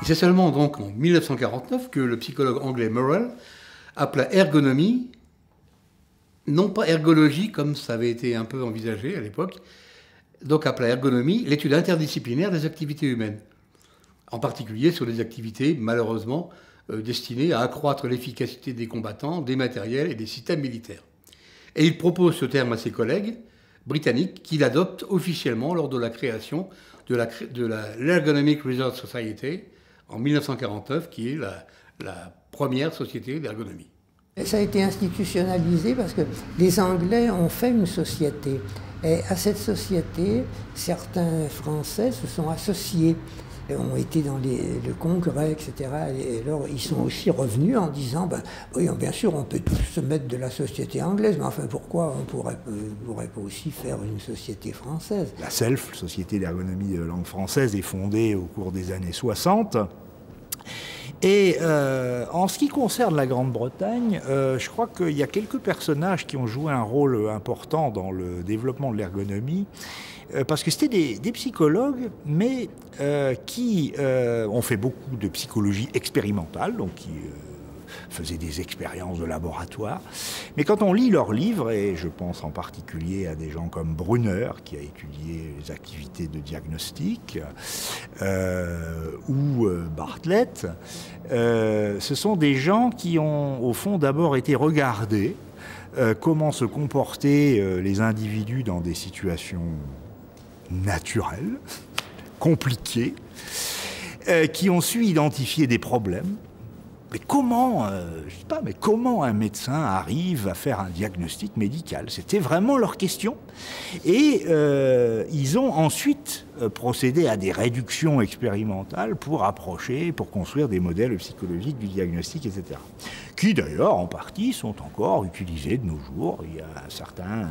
Et c'est seulement donc en 1949 que le psychologue anglais Morrell appela ergonomie, non pas ergologie comme ça avait été un peu envisagé à l'époque, donc appela ergonomie l'étude interdisciplinaire des activités humaines, en particulier sur les activités malheureusement destinées à accroître l'efficacité des combattants, des matériels et des systèmes militaires. Et il propose ce terme à ses collègues britanniques qu'il adopte officiellement lors de la création de l'Ergonomic Research Society en 1949, qui est la première société d'ergonomie. Ça a été institutionnalisé parce que les Anglais ont fait une société. Et à cette société, certains Français se sont associés, ont été dans le congrès, etc. Et alors ils sont aussi revenus en disant, ben, oui, bien sûr, on peut tous se mettre de la société anglaise, mais enfin, pourquoi on pourrait pas aussi faire une société française? La SELF, Société d'ergonomie de langue française, est fondée au cours des années 60. Et en ce qui concerne la Grande-Bretagne, je crois qu'il y a quelques personnages qui ont joué un rôle important dans le développement de l'ergonomie, parce que c'était des psychologues, mais qui ont fait beaucoup de psychologie expérimentale, donc qui faisaient des expériences de laboratoire. Mais quand on lit leurs livres, et je pense en particulier à des gens comme Brunner, qui a étudié les activités de diagnostic, ou Bartlett, ce sont des gens qui ont au fond d'abord été regardés comment se comportaient les individus dans des situations naturelles, compliquées, qui ont su identifier des problèmes. Mais comment, je sais pas, mais comment un médecin arrive à faire un diagnostic médical? C'était vraiment leur question. Et ils ont ensuite procédé à des réductions expérimentales pour approcher, pour construire des modèles psychologiques du diagnostic, etc. Qui d'ailleurs, en partie, sont encore utilisés de nos jours. Il y a un certain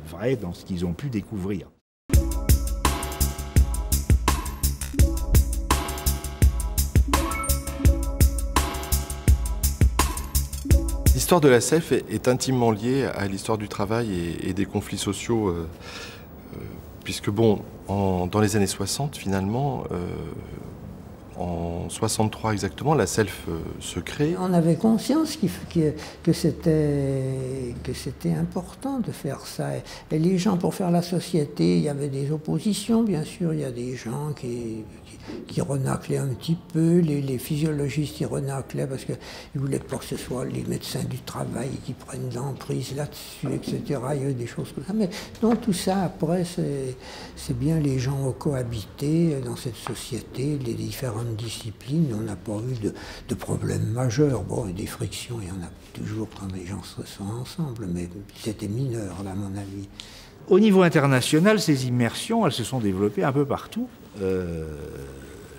vrai dans ce qu'ils ont pu découvrir. L'histoire de la SELF est intimement liée à l'histoire du travail et des conflits sociaux, puisque bon, dans les années 60, finalement, en 63 exactement, la SELF se crée. On avait conscience que c'était important de faire ça. Et les gens, pour faire la société, il y avait des oppositions, bien sûr. Il y a des gens qui renaclaient un petit peu, les physiologistes, ils renaclaient parce qu'ils ne voulaient pas que ce soit les médecins du travail qui prennent l'emprise là-dessus, etc. Il y a eu des choses comme ça. Mais non, tout ça, après, c'est bien les gens ont cohabité dans cette société, les différentes disciplines. On n'a pas eu de problèmes majeurs. Bon, des frictions, il y en a toujours quand les gens se sont ensemble, mais c'était mineur, là, à mon avis. Au niveau international, ces immersions, elles se sont développées un peu partout.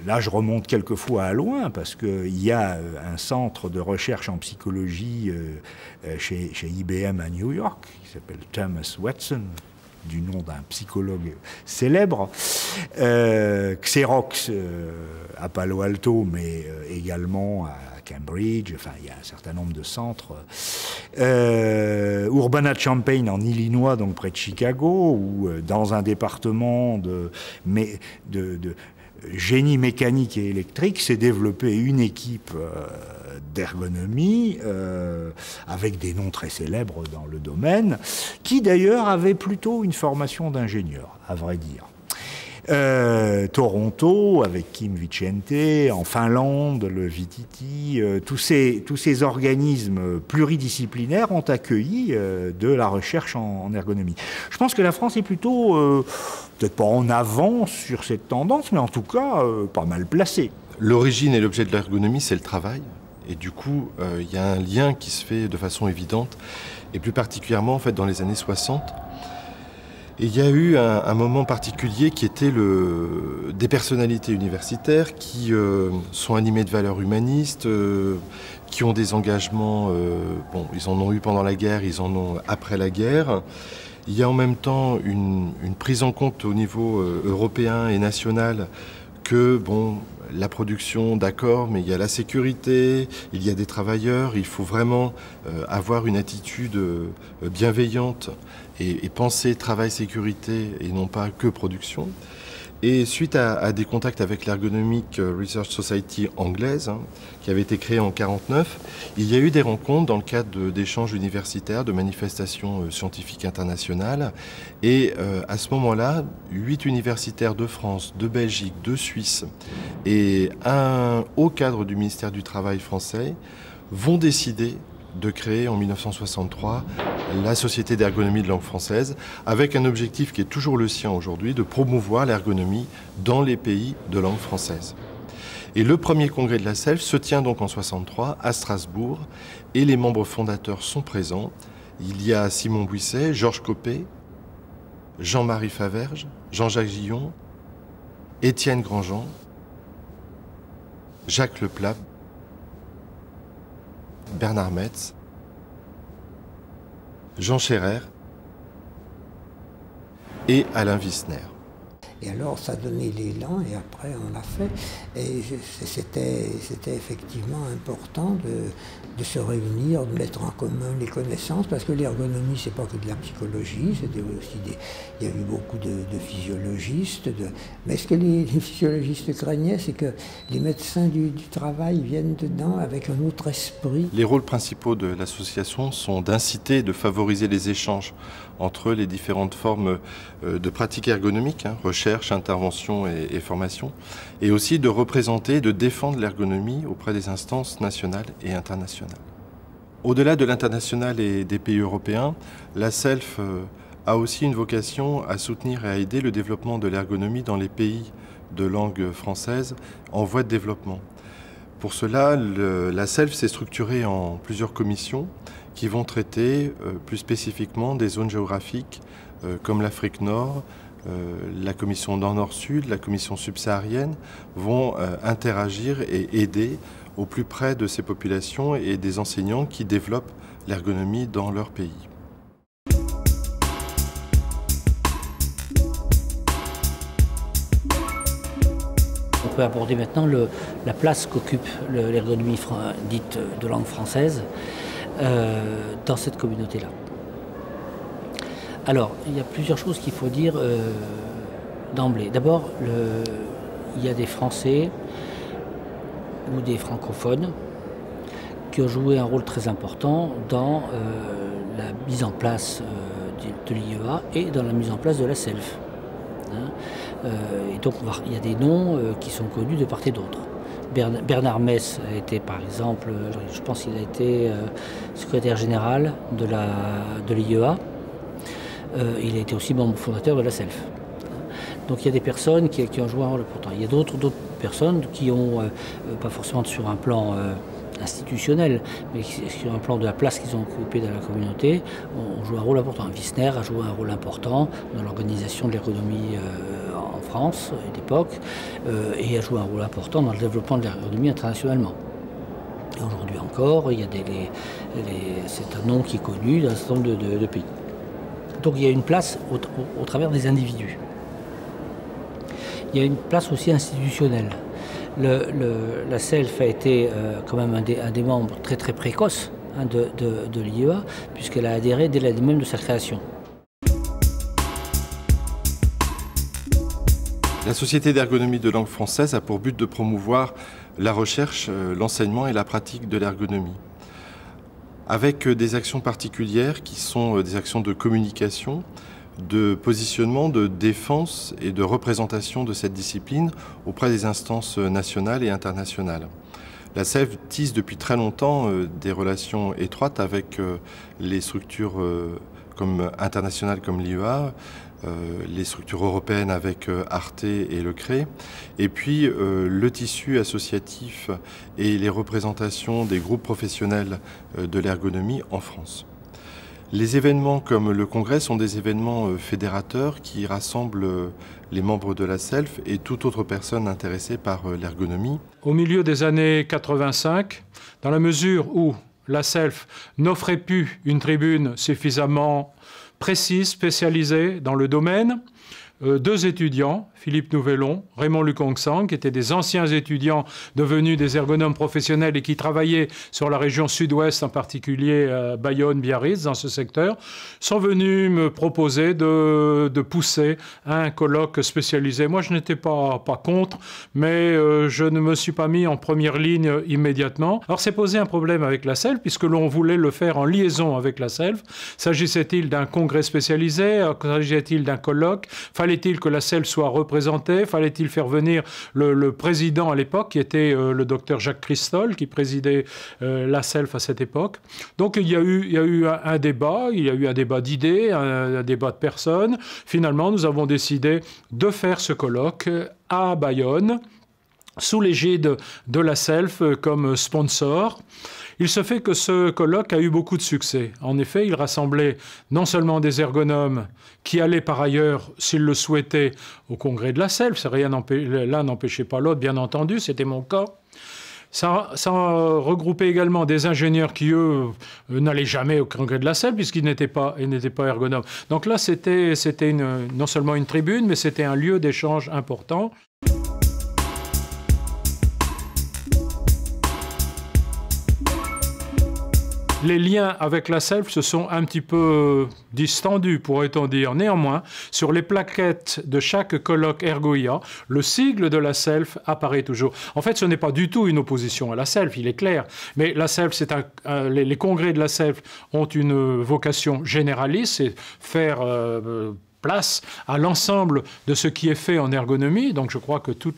Là, je remonte quelquefois à loin, parce qu'il y a un centre de recherche en psychologie chez IBM à New York, qui s'appelle Thomas Watson, du nom d'un psychologue célèbre, Xerox à Palo Alto, mais également à Cambridge, enfin il y a un certain nombre de centres, Urbana-Champaign en Illinois, donc près de Chicago, où dans un département de génie mécanique et électrique s'est développée une équipe d'ergonomie avec des noms très célèbres dans le domaine, qui d'ailleurs avait plutôt une formation d'ingénieur, à vrai dire. Toronto, avec Kim Vicente, en Finlande, le VTT, tous ces organismes pluridisciplinaires ont accueilli de la recherche en ergonomie. Je pense que la France est plutôt, peut-être pas en avance sur cette tendance, mais en tout cas pas mal placée. L'origine et l'objet de l'ergonomie, c'est le travail. Et du coup, il y a un lien qui se fait de façon évidente, et plus particulièrement en fait, dans les années 60. Et il y a eu un moment particulier qui était des personnalités universitaires qui sont animées de valeurs humanistes, qui ont des engagements, bon, ils en ont eu pendant la guerre, ils en ont après la guerre. Il y a en même temps une prise en compte au niveau européen et national que, bon, la production, d'accord, mais il y a la sécurité, il y a des travailleurs, il faut vraiment avoir une attitude bienveillante et penser travail-sécurité et non pas que production. Et suite à des contacts avec l'Ergonomic Research Society anglaise, qui avait été créée en 1949, il y a eu des rencontres dans le cadre d'échanges universitaires, de manifestations scientifiques internationales. Et à ce moment-là, 8 universitaires de France, de Belgique, de Suisse et un haut cadre du ministère du Travail français vont décider de créer en 1963 la Société d'ergonomie de langue française, avec un objectif qui est toujours le sien aujourd'hui, de promouvoir l'ergonomie dans les pays de langue française. Et le premier congrès de la SELF se tient donc en 1963 à Strasbourg, et les membres fondateurs sont présents. Il y a Simon Buisset, Georges Coppée, Jean-Marie Faverges, Jean-Jacques Gillon, Étienne Grandjean, Jacques Leplap, Bernard Metz, Jean Scherer et Alain Wissner. Et alors ça donnait l'élan et après on l'a fait. Et c'était effectivement important de se réunir, de mettre en commun les connaissances, parce que l'ergonomie c'est pas que de la psychologie, c'était aussi il y a eu beaucoup de physiologistes. Mais ce que les physiologistes craignaient, c'est que les médecins du travail viennent dedans avec un autre esprit. Les rôles principaux de l'association sont d'inciter, de favoriser les échanges entre les différentes formes de pratiques ergonomiques, recherche, intervention et formation, et aussi de représenter, de défendre l'ergonomie auprès des instances nationales et internationales. Au-delà de l'international et des pays européens, la SELF a aussi une vocation à soutenir et à aider le développement de l'ergonomie dans les pays de langue française en voie de développement. Pour cela, la SELF s'est structurée en plusieurs commissions qui vont traiter plus spécifiquement des zones géographiques comme l'Afrique Nord, la commission Nord-Nord-Sud, la commission subsaharienne vont interagir et aider au plus près de ces populations et des enseignants qui développent l'ergonomie dans leur pays. On peut aborder maintenant la place qu'occupe l'ergonomie dite de langue française dans cette communauté-là. Alors, il y a plusieurs choses qu'il faut dire d'emblée. D'abord, il y a des Français ou des francophones qui ont joué un rôle très important dans la mise en place de l'IEA et dans la mise en place de la SELF. Et donc, il y a des noms qui sont connus de part et d'autre. Bernard Metz a été, par exemple, je pense qu'il a été secrétaire général de l'IEA. Il a été aussi membre fondateur de la SELF. Donc il y a des personnes qui ont joué un rôle important. Il y a d'autres personnes qui ont, pas forcément sur un plan institutionnel, mais sur un plan de la place qu'ils ont occupée dans la communauté, ont joué un rôle important. Wissner a joué un rôle important dans l'organisation de l'ergonomie en France à l'époque, et a joué un rôle important dans le développement de l'ergonomie internationalement. Et aujourd'hui encore, il y a c'est un nom qui est connu dans un certain nombre de pays. Donc il y a une place au travers des individus. Il y a une place aussi institutionnelle. La SELF a été quand même un des membres très très précoces de l'IEA, puisqu'elle a adhéré dès l'année même de sa création. La Société d'ergonomie de langue française a pour but de promouvoir la recherche, l'enseignement et la pratique de l'ergonomie, avec des actions particulières qui sont des actions de communication, de positionnement, de défense et de représentation de cette discipline auprès des instances nationales et internationales. La SELF tisse depuis très longtemps des relations étroites avec les structures internationales comme l'IEA, les structures européennes avec Arte et le CRE, et puis le tissu associatif et les représentations des groupes professionnels de l'ergonomie en France. Les événements comme le congrès sont des événements fédérateurs qui rassemblent les membres de la SELF et toute autre personne intéressée par l'ergonomie. Au milieu des années 85, dans la mesure où la SELF n'offrait plus une tribune suffisamment précise, spécialisée dans le domaine, deux étudiants, Philippe Nouvelon, Raymond Lukongsang, qui étaient des anciens étudiants devenus des ergonomes professionnels et qui travaillaient sur la région sud-ouest, en particulier Bayonne, Biarritz, dans ce secteur, sont venus me proposer de pousser un colloque spécialisé. Moi, je n'étais pas contre, mais je ne me suis pas mis en première ligne immédiatement. Alors, c'est posé un problème avec la SELF, puisque l'on voulait le faire en liaison avec la SELF. S'agissait-il d'un congrès spécialisé? S'agissait-il d'un colloque? Fallait-il que la SELF soit représentée? Fallait-il faire venir le président à l'époque, qui était le docteur Jacques Christol, qui présidait la SELF à cette époque? Donc il y a eu un débat, il y a eu un débat d'idées, un débat de personnes. Finalement, nous avons décidé de faire ce colloque à Bayonne, sous l'égide de la SELF comme sponsor. Il se fait que ce colloque a eu beaucoup de succès. En effet, il rassemblait non seulement des ergonomes qui allaient par ailleurs, s'ils le souhaitaient, au congrès de la SELF. L'un n'empêchait pas l'autre, bien entendu, c'était mon cas. Ça regroupait également des ingénieurs qui, eux, n'allaient jamais au congrès de la SELF puisqu'ils n'étaient pas ergonomes. Donc là, c'était non seulement une tribune, mais c'était un lieu d'échange important. Les liens avec la SELF se sont un petit peu distendus, pourrait-on dire. Néanmoins, sur les plaquettes de chaque colloque Ergoïa, le sigle de la SELF apparaît toujours. En fait, ce n'est pas du tout une opposition à la SELF, il est clair. Mais la SELF, les congrès de la SELF ont une vocation généraliste, c'est faire place à l'ensemble de ce qui est fait en ergonomie. Donc je crois que tous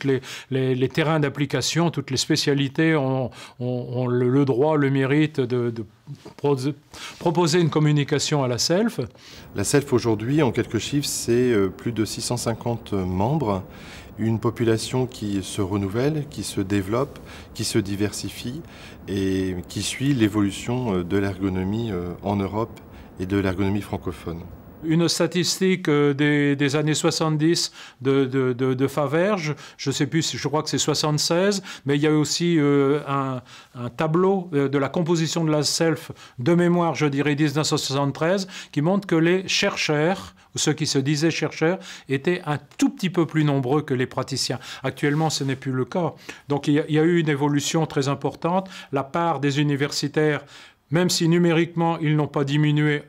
les terrains d'application, toutes les spécialités ont le droit, le mérite de proposer une communication à la SELF. La SELF aujourd'hui, en quelques chiffres, c'est plus de 650 membres, une population qui se renouvelle, qui se développe, qui se diversifie et qui suit l'évolution de l'ergonomie en Europe et de l'ergonomie francophone. Une statistique des années 70 de Faverges, je ne sais plus, je crois que c'est 76, mais il y a aussi un tableau de la composition de la SELF de mémoire, je dirais 1973, qui montre que les chercheurs, ou ceux qui se disaient chercheurs, étaient un tout petit peu plus nombreux que les praticiens. Actuellement, ce n'est plus le cas. Donc il y a eu une évolution très importante. La part des universitaires, même si numériquement ils n'ont pas diminué,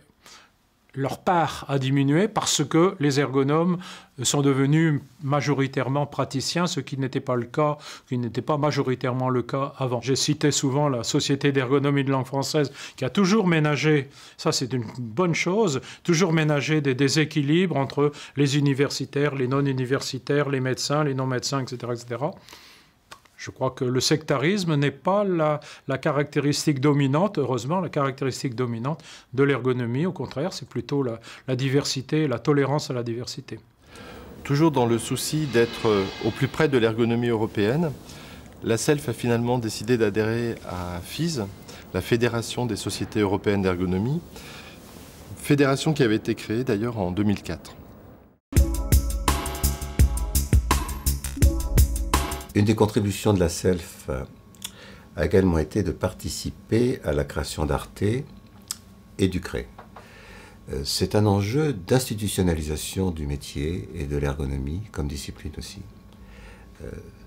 leur part a diminué parce que les ergonomes sont devenus majoritairement praticiens, ce qui n'était pas le cas, qui n'était pas majoritairement le cas avant. J'ai cité souvent la Société d'ergonomie de langue française qui a toujours ménagé, ça c'est une bonne chose, toujours ménagé des déséquilibres entre les universitaires, les non-universitaires, les médecins, les non-médecins, etc., etc. Je crois que le sectarisme n'est pas la caractéristique dominante, heureusement, la caractéristique dominante de l'ergonomie. Au contraire, c'est plutôt la diversité, la tolérance à la diversité. Toujours dans le souci d'être au plus près de l'ergonomie européenne, la SELF a finalement décidé d'adhérer à FIS, la Fédération des sociétés européennes d'ergonomie, fédération qui avait été créée d'ailleurs en 2004. Une des contributions de la SELF a également été de participer à la création d'Arte et du CRE. C'est un enjeu d'institutionnalisation du métier et de l'ergonomie comme discipline aussi.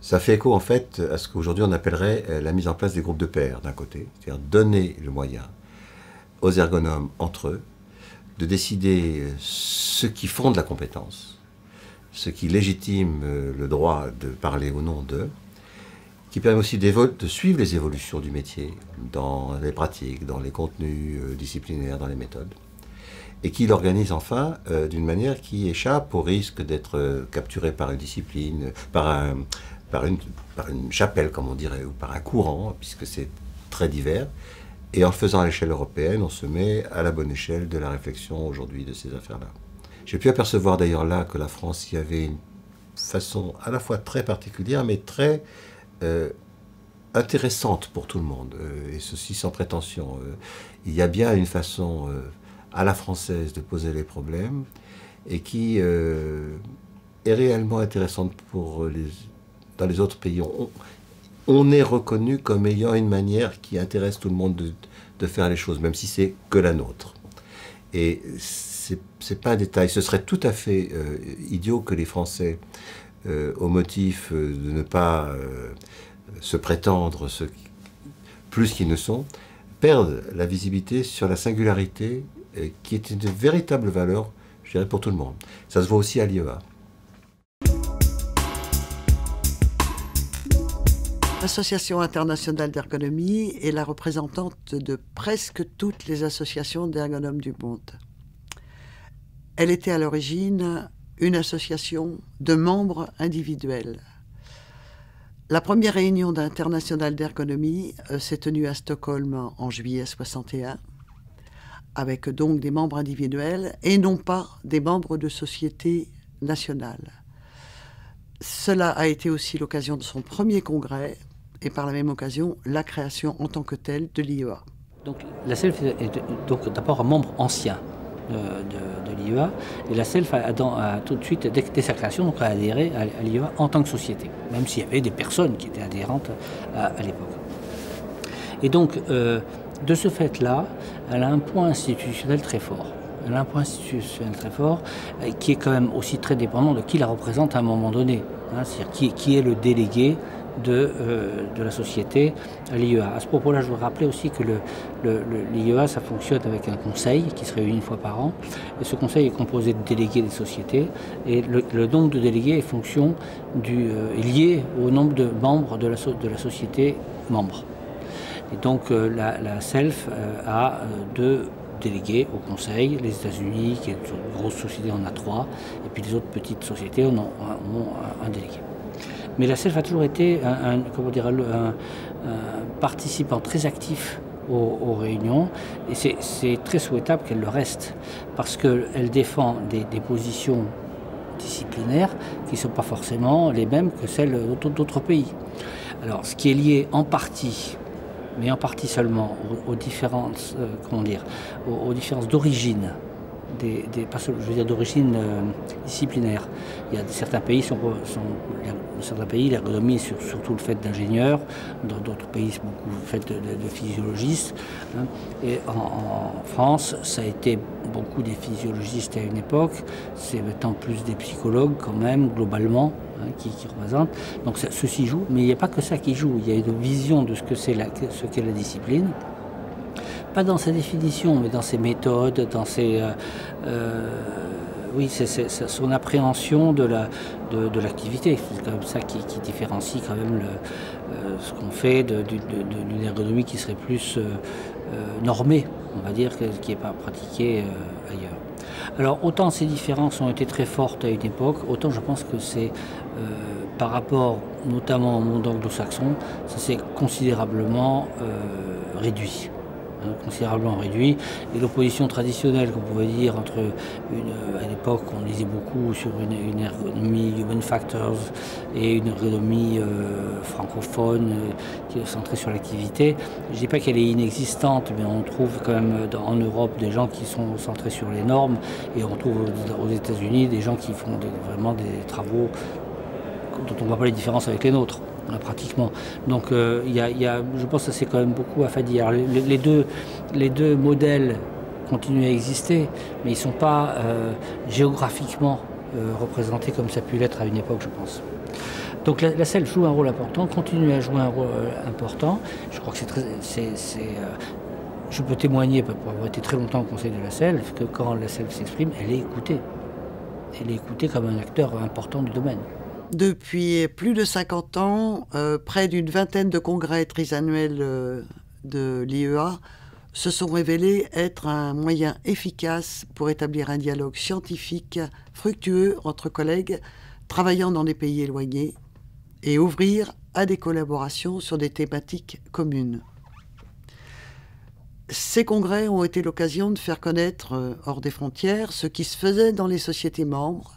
Ça fait écho en fait à ce qu'aujourd'hui on appellerait la mise en place des groupes de pairs d'un côté, c'est-à-dire donner le moyen aux ergonomes entre eux de décider ce qui fonde la compétence, ce qui légitime le droit de parler au nom d'eux, qui permet aussi de suivre les évolutions du métier dans les pratiques, dans les contenus disciplinaires, dans les méthodes, et qui l'organise enfin d'une manière qui échappe au risque d'être capturé par une discipline, par une chapelle, comme on dirait, ou par un courant, puisque c'est très divers. Et en le faisant à l'échelle européenne, on se met à la bonne échelle de la réflexion aujourd'hui de ces affaires-là. J'ai pu apercevoir d'ailleurs là que la France y avait une façon à la fois très particulière, mais très intéressante pour tout le monde, et ceci sans prétention. Il y a bien une façon à la française de poser les problèmes, et qui est réellement intéressante dans les autres pays. On est reconnu comme ayant une manière qui intéresse tout le monde de faire les choses, même si c'est que la nôtre. Et c'est pas un détail. Ce serait tout à fait idiot que les Français au motif de ne pas se prétendre plus qu'ils ne sont, perdent la visibilité sur la singularité qui est une véritable valeur, je dirais, pour tout le monde. Ça se voit aussi à l'IEA. L'Association internationale d'ergonomie est la représentante de presque toutes les associations d'ergonomes du monde. Elle était à l'origine une association de membres individuels. La première réunion internationale d'ergonomie s'est tenue à Stockholm en juillet 1961, avec donc des membres individuels et non pas des membres de sociétés nationales. Cela a été aussi l'occasion de son premier congrès et par la même occasion la création en tant que telle de l'IEA. Donc la CELF est donc d'abord un membre ancien de l'IEA, et la CELF a tout de suite, dès sa création, donc a adhéré à l'IEA en tant que société, même s'il y avait des personnes qui étaient adhérentes à l'époque. Et donc, de ce fait-là, elle a un point institutionnel très fort. Elle a un point institutionnel très fort qui est quand même aussi très dépendant de qui la représente à un moment donné. Hein, c'est-à-dire qui est le délégué de la société à l'IEA. À ce propos-là, je voudrais rappeler aussi que l'IEA, ça fonctionne avec un conseil qui se réunit une fois par an. Et ce conseil est composé de délégués des sociétés. Et le nombre de délégués est lié au nombre de membres de la société membre. Et donc la CELF a 2 délégués au conseil. Les États-Unis, qui est une grosse société, en a 3. Et puis les autres petites sociétés ont un délégué. Mais la CELF a toujours été un participant très actif aux réunions, et c'est très souhaitable qu'elle le reste, parce qu'elle défend des positions disciplinaires qui ne sont pas forcément les mêmes que celles d'autres pays. Alors, ce qui est lié en partie, mais en partie seulement, aux différences, aux différences d'origine, d'origine disciplinaire. Il y a certains pays, l'ergonomie est surtout le fait d'ingénieurs, dans d'autres pays c'est beaucoup le fait de physiologistes. Hein. Et en France, ça a été beaucoup des physiologistes à une époque, c'est maintenant plus des psychologues quand même, globalement, hein, qui représentent. Donc ceci joue, mais il n'y a pas que ça qui joue, il y a une vision de ce qu'est la discipline. Pas dans sa définition, mais dans ses méthodes, dans ses, c'est son appréhension de l'activité. C'est quand même ça qui différencie quand même ce qu'on fait d'une ergonomie qui serait plus normée, on va dire, qui n'est pas pratiquée ailleurs. Alors autant ces différences ont été très fortes à une époque, autant je pense que c'est par rapport notamment au monde anglo-saxon, ça s'est considérablement réduit. Considérablement réduit, et l'opposition traditionnelle qu'on pouvait dire entre à l'époque on lisait beaucoup sur une ergonomie human factors et une ergonomie francophone qui est centrée sur l'activité. Je ne dis pas qu'elle est inexistante, mais on trouve quand même en Europe des gens qui sont centrés sur les normes, et on trouve aux États-Unis des gens qui font vraiment des travaux dont on ne voit pas les différences avec les nôtres. Pratiquement. Donc je pense que ça c'est quand même beaucoup affadi. Alors les deux modèles continuent à exister, mais ils ne sont pas géographiquement représentés comme ça a pu l'être à une époque, je pense. Donc la CELF joue un rôle important, continue à jouer un rôle important. Je crois que je peux témoigner, pour avoir été très longtemps au conseil de la CELF, que quand la CELF s'exprime, elle est écoutée. Elle est écoutée comme un acteur important du domaine. Depuis plus de 50 ans, près d'une vingtaine de congrès trisannuels de l'IEA se sont révélés être un moyen efficace pour établir un dialogue scientifique fructueux entre collègues travaillant dans des pays éloignés et ouvrir à des collaborations sur des thématiques communes. Ces congrès ont été l'occasion de faire connaître, hors des frontières, ce qui se faisait dans les sociétés membres,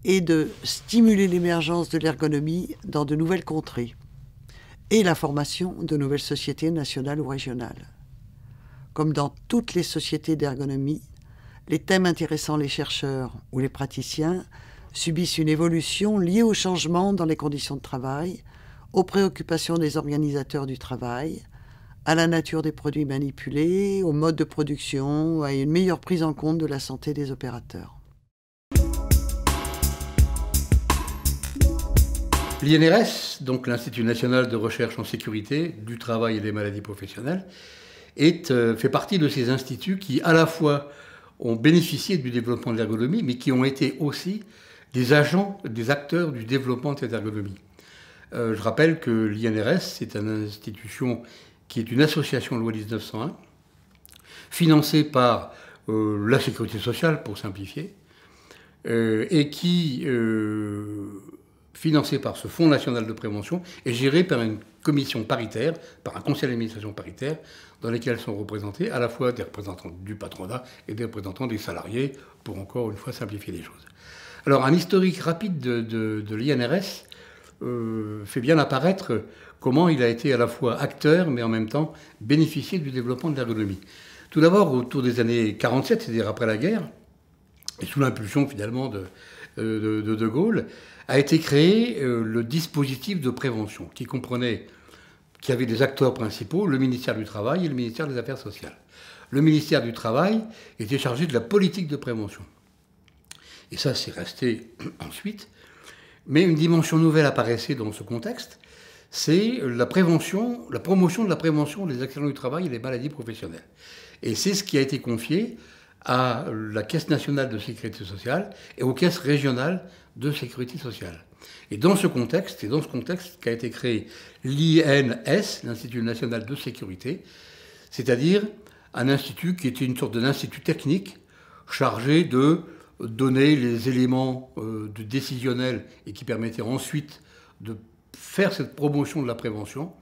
et de stimuler l'émergence de l'ergonomie dans de nouvelles contrées et la formation de nouvelles sociétés nationales ou régionales. Comme dans toutes les sociétés d'ergonomie, les thèmes intéressant les chercheurs ou les praticiens subissent une évolution liée au changement dans les conditions de travail, aux préoccupations des organisateurs du travail, à la nature des produits manipulés, au mode de production, à une meilleure prise en compte de la santé des opérateurs. L'INRS, donc l'Institut national de recherche en sécurité du travail et des maladies professionnelles, fait partie de ces instituts qui, à la fois, ont bénéficié du développement de l'ergonomie, mais qui ont été aussi des agents, des acteurs du développement de cette ergonomie. Je rappelle que l'INRS, c'est une institution qui est une association loi 1901, financée par la sécurité sociale, pour simplifier, et qui, financée par ce Fonds national de prévention, est gérée par une commission paritaire, par un conseil d'administration paritaire, dans lesquels sont représentés à la fois des représentants du patronat et des représentants des salariés, pour encore une fois simplifier les choses. Alors, un historique rapide de l'INRS fait bien apparaître comment il a été à la fois acteur, mais en même temps bénéficié du développement de l'ergonomie. Tout d'abord, autour des années 47, c'est-à-dire après la guerre, et sous l'impulsion finalement de Gaulle, a été créé le dispositif de prévention, qui avait des acteurs principaux, le ministère du Travail et le ministère des Affaires sociales. Le ministère du Travail était chargé de la politique de prévention. Et ça, c'est resté ensuite. Mais une dimension nouvelle apparaissait dans ce contexte, c'est la promotion de la prévention des accidents du travail et des maladies professionnelles. Et c'est ce qui a été confié à la Caisse nationale de sécurité sociale et aux caisses régionales de sécurité sociale. Et dans ce contexte qu'a été créé l'INS, l'Institut national de sécurité, c'est-à-dire un institut qui était une sorte d'institut technique chargé de donner les éléments décisionnels et qui permettait ensuite de faire cette promotion de la prévention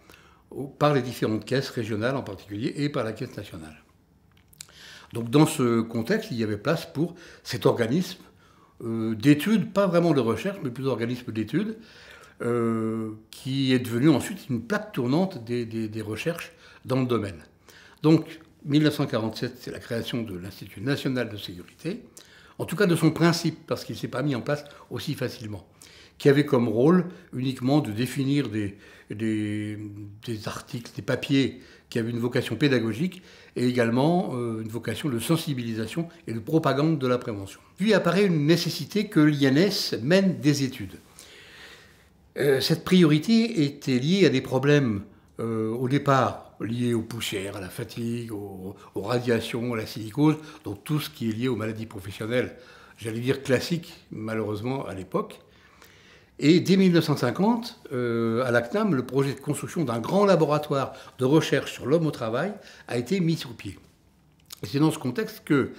par les différentes caisses régionales en particulier et par la Caisse nationale. Donc dans ce contexte, il y avait place pour cet organisme d'études, pas vraiment de recherche, mais plutôt organisme d'études, qui est devenu ensuite une plaque tournante des recherches dans le domaine. Donc 1947, c'est la création de l'Institut national de sécurité, en tout cas de son principe, parce qu'il ne s'est pas mis en place aussi facilement, qui avait comme rôle uniquement de définir des articles, des papiers qui avaient une vocation pédagogique et également une vocation de sensibilisation et de propagande de la prévention. Puis apparaît une nécessité que l'INS mène des études. Cette priorité était liée à des problèmes, au départ, liés aux poussières, à la fatigue, aux radiations, à la silicose, donc tout ce qui est lié aux maladies professionnelles, j'allais dire classiques, malheureusement, à l'époque. Et dès 1950, à la CNAM, le projet de construction d'un grand laboratoire de recherche sur l'homme au travail a été mis sur pied. Et c'est dans ce contexte que,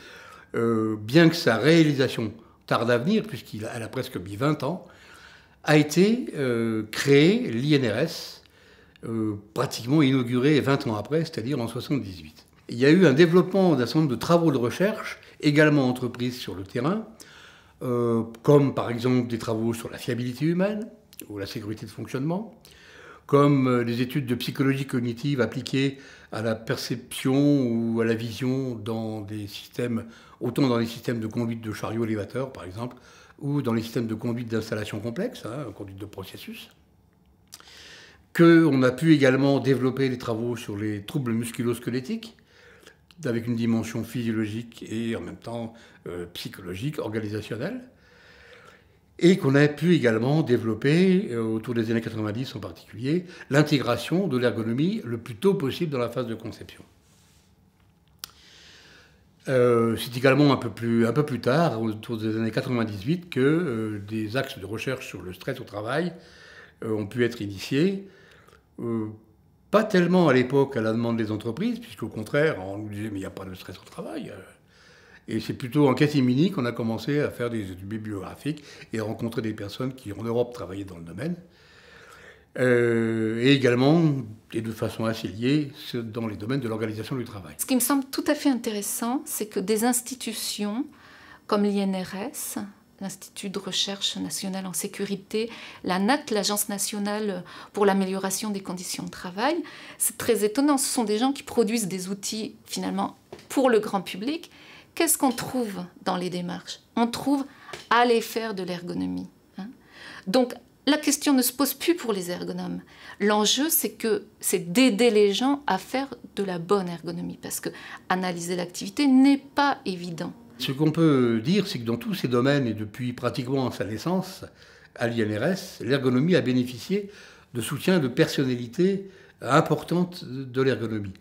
bien que sa réalisation tarde à venir, puisqu'elle a presque mis 20 ans, a été créé l'INRS, pratiquement inauguré 20 ans après, c'est-à-dire en 1978. Il y a eu un développement d'un certain nombre de travaux de recherche, également entrepris sur le terrain, comme par exemple des travaux sur la fiabilité humaine ou la sécurité de fonctionnement, comme des études de psychologie cognitive appliquées à la perception ou à la vision dans des systèmes, autant dans les systèmes de conduite de chariot élévateur par exemple, ou dans les systèmes de conduite d'installation complexe, conduite de processus. Qu'on a pu également développer des travaux sur les troubles musculo-squelettiques, avec une dimension physiologique et en même temps psychologique, organisationnelle, et qu'on a pu également développer, autour des années 90 en particulier, l'intégration de l'ergonomie le plus tôt possible dans la phase de conception. C'est également un peu plus tard, autour des années 98, que des axes de recherche sur le stress au travail ont pu être initiés. Pas tellement à l'époque à la demande des entreprises, puisqu'au contraire, on nous disait mais il n'y a pas de stress au travail. Et c'est plutôt en catimini qu'on a commencé à faire des études bibliographiques et à rencontrer des personnes qui en Europe travaillaient dans le domaine. Et également, et de façon assez liée, dans les domaines de l'organisation du travail. Ce qui me semble tout à fait intéressant, c'est que des institutions comme l'INRS, l'Institut de recherche nationale en sécurité, l'ANAT, l'Agence nationale pour l'amélioration des conditions de travail, c'est très étonnant. Ce sont des gens qui produisent des outils, finalement, pour le grand public. Qu'est-ce qu'on trouve dans les démarches? On trouve à aller faire de l'ergonomie. Donc, la question ne se pose plus pour les ergonomes. L'enjeu, c'est d'aider les gens à faire de la bonne ergonomie, parce que analyser l'activité n'est pas évident. Ce qu'on peut dire, c'est que dans tous ces domaines, et depuis pratiquement sa naissance, à l'INRS, l'ergonomie a bénéficié de soutien de personnalités importantes de l'ergonomie.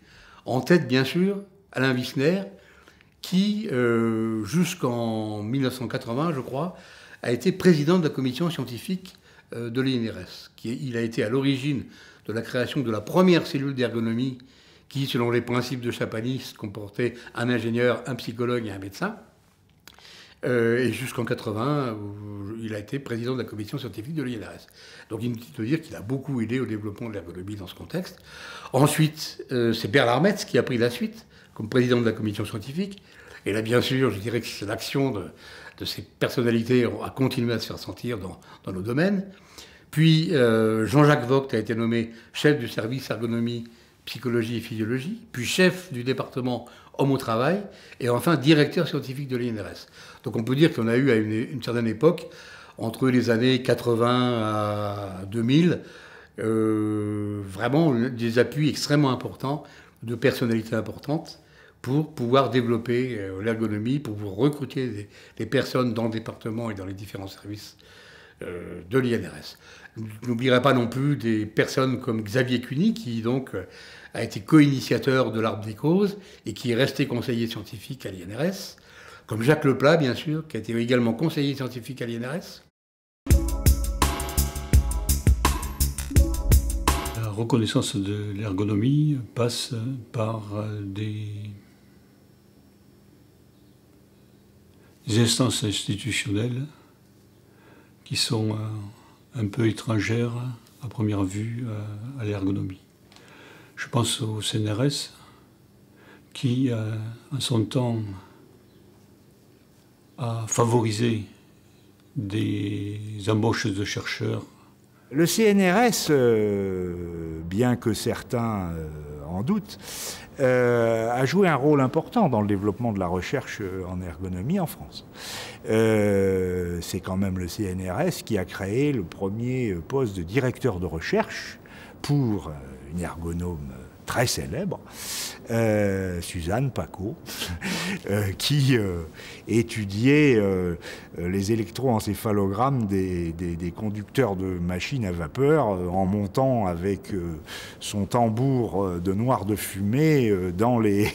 En tête, bien sûr, Alain Wissner, qui, jusqu'en 1980, je crois, a été président de la commission scientifique de l'INRS. Il a été à l'origine de la création de la première cellule d'ergonomie qui, selon les principes de Chapanis, comportait un ingénieur, un psychologue et un médecin. Et jusqu'en 80, il a été président de la commission scientifique de l'INRS. Donc inutile de dire qu'il a beaucoup aidé au développement de l'ergonomie dans ce contexte. Ensuite, c'est Bernard Metz qui a pris la suite comme président de la commission scientifique. Et là, bien sûr, je dirais que c'est l'action de ces personnalités a continué à se faire sentir dans nos domaines. Puis Jean-Jacques Vogt a été nommé chef du service ergonomie, psychologie et physiologie, puis chef du département homme au travail, et enfin directeur scientifique de l'INRS. Donc on peut dire qu'on a eu à une certaine époque, entre les années 80 à 2000, vraiment des appuis extrêmement importants de personnalités importantes pour pouvoir développer l'ergonomie, pour pouvoir recruter des personnes dans le département et dans les différents services de l'INRS. Je n'oublierai pas non plus des personnes comme Xavier Cuny, qui donc a été co-initiateur de l'arbre des causes et qui est resté conseiller scientifique à l'INRS, comme Jacques Leplat, bien sûr, qui a été également conseiller scientifique à l'INRS. La reconnaissance de l'ergonomie passe par des instances institutionnelles qui sont un peu étrangères à première vue à l'ergonomie. Je pense au CNRS qui, en son temps, a favorisé des embauches de chercheurs. Le CNRS, bien que certains en doutent, a joué un rôle important dans le développement de la recherche en ergonomie en France. C'est quand même le CNRS qui a créé le premier poste de directeur de recherche pour une ergonome très célèbre, Suzanne Paco, qui étudiait les électroencéphalogrammes des conducteurs de machines à vapeur en montant avec son tambour de noir de fumée dans les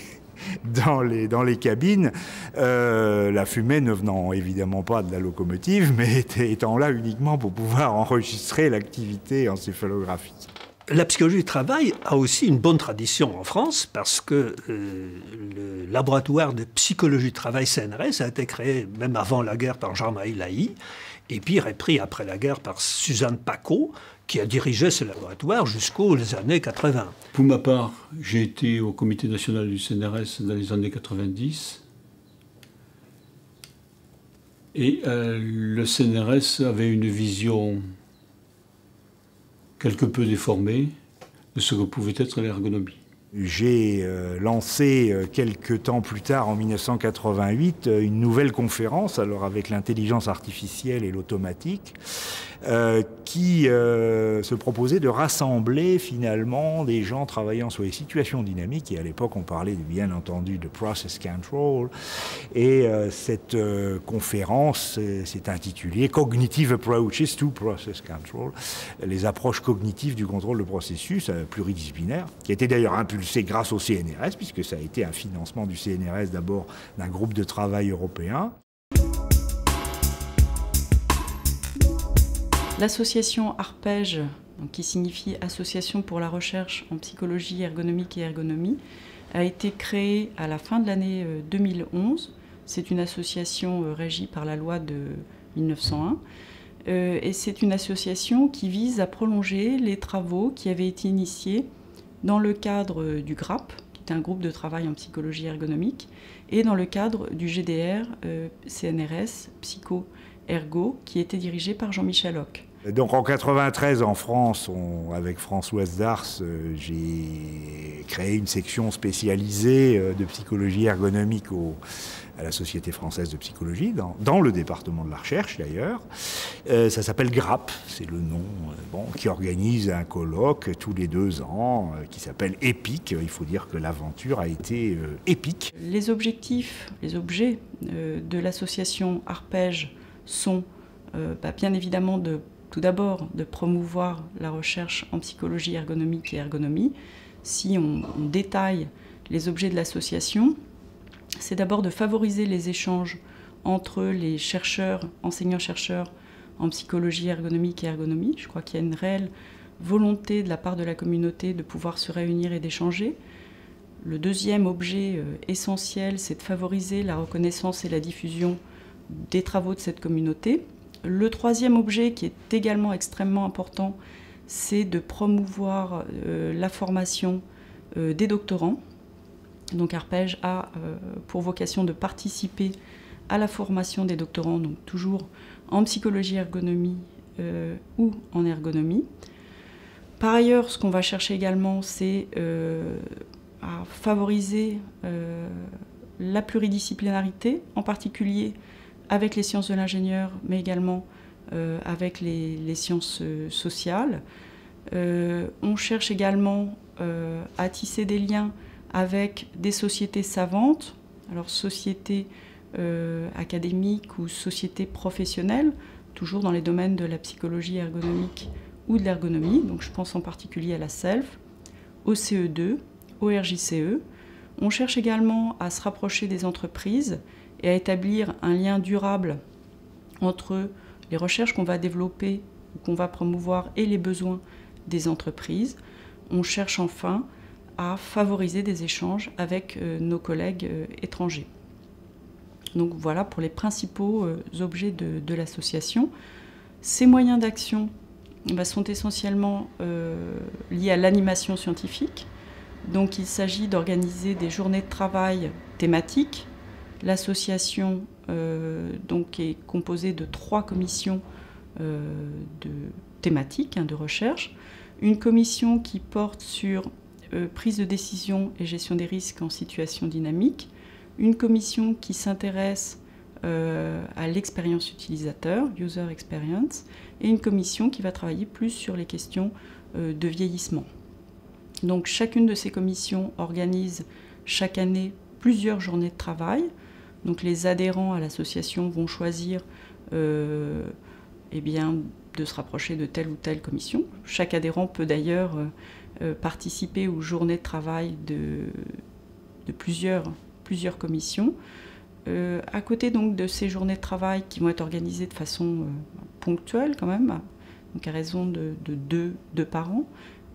cabines, la fumée ne venant évidemment pas de la locomotive, mais étant là uniquement pour pouvoir enregistrer l'activité encéphalographique. La psychologie du travail a aussi une bonne tradition en France parce que le laboratoire de psychologie du travail CNRS a été créé même avant la guerre par Jean-Marie Lahy et puis repris après la guerre par Suzanne Paco qui a dirigé ce laboratoire jusqu'aux années 80. Pour ma part, j'ai été au comité national du CNRS dans les années 90 et le CNRS avait une vision quelque peu déformé de ce que pouvait être l'ergonomie. J'ai lancé quelques temps plus tard, en 1988, une nouvelle conférence, alors avec l'intelligence artificielle et l'automatique, qui se proposait de rassembler finalement des gens travaillant sur les situations dynamiques. Et à l'époque, on parlait bien entendu de process control. Et cette conférence s'est intitulée Cognitive Approaches to Process Control, les approches cognitives du contrôle de processus pluridisciplinaire, qui a été d'ailleurs impulsé grâce au CNRS, puisque ça a été un financement du CNRS d'abord d'un groupe de travail européen. L'association Arpège, qui signifie Association pour la recherche en psychologie ergonomique et ergonomie, a été créée à la fin de l'année 2011. C'est une association régie par la loi de 1901. Et c'est une association qui vise à prolonger les travaux qui avaient été initiés dans le cadre du GRAP, qui est un groupe de travail en psychologie ergonomique, et dans le cadre du GDR CNRS Psycho Ergo, qui était dirigé par Jean-Michel Hoc. Donc en 93 en France, avec Françoise Dars, j'ai créé une section spécialisée de psychologie ergonomique à la Société française de psychologie, dans le département de la recherche d'ailleurs. Ça s'appelle GRAP, c'est le nom, qui organise un colloque tous les 2 ans, qui s'appelle EPIC. Il faut dire que l'aventure a été épique. Les objectifs, les objets de l'association Arpège sont bien évidemment de tout d'abord de promouvoir la recherche en psychologie ergonomique et ergonomie. Si on détaille les objets de l'association, c'est d'abord de favoriser les échanges entre les chercheurs, enseignants-chercheurs en psychologie ergonomique et ergonomie. Je crois qu'il y a une réelle volonté de la part de la communauté de pouvoir se réunir et d'échanger. Le deuxième objet essentiel, c'est de favoriser la reconnaissance et la diffusion des travaux de cette communauté. Le troisième objet, qui est également extrêmement important, c'est de promouvoir la formation des doctorants. Donc Arpège a pour vocation de participer à la formation des doctorants, donc toujours en psychologie ergonomie ou en ergonomie. Par ailleurs, ce qu'on va chercher également, c'est à favoriser la pluridisciplinarité, en particulier avec les sciences de l'ingénieur, mais également avec les sciences sociales. On cherche également à tisser des liens avec des sociétés savantes, alors sociétés académiques ou sociétés professionnelles, toujours dans les domaines de la psychologie ergonomique ou de l'ergonomie. Donc je pense en particulier à la SELF, au CE2, au RJCE. On cherche également à se rapprocher des entreprises et à établir un lien durable entre les recherches qu'on va développer ou qu'on va promouvoir et les besoins des entreprises. On cherche enfin à favoriser des échanges avec nos collègues étrangers. Donc voilà pour les principaux objets de l'association. Ces moyens d'action sont essentiellement liés à l'animation scientifique. Donc il s'agit d'organiser des journées de travail thématiques. L'association donc est composée de 3 commissions thématiques de recherche. Une commission qui porte sur prise de décision et gestion des risques en situation dynamique. Une commission qui s'intéresse à l'expérience utilisateur, user experience, et une commission qui va travailler plus sur les questions de vieillissement. Donc chacune de ces commissions organise chaque année plusieurs journées de travail. Donc les adhérents à l'association vont choisir de se rapprocher de telle ou telle commission. Chaque adhérent peut d'ailleurs participer aux journées de travail de plusieurs commissions. À côté donc de ces journées de travail qui vont être organisées de façon ponctuelle quand même, donc à raison de deux par an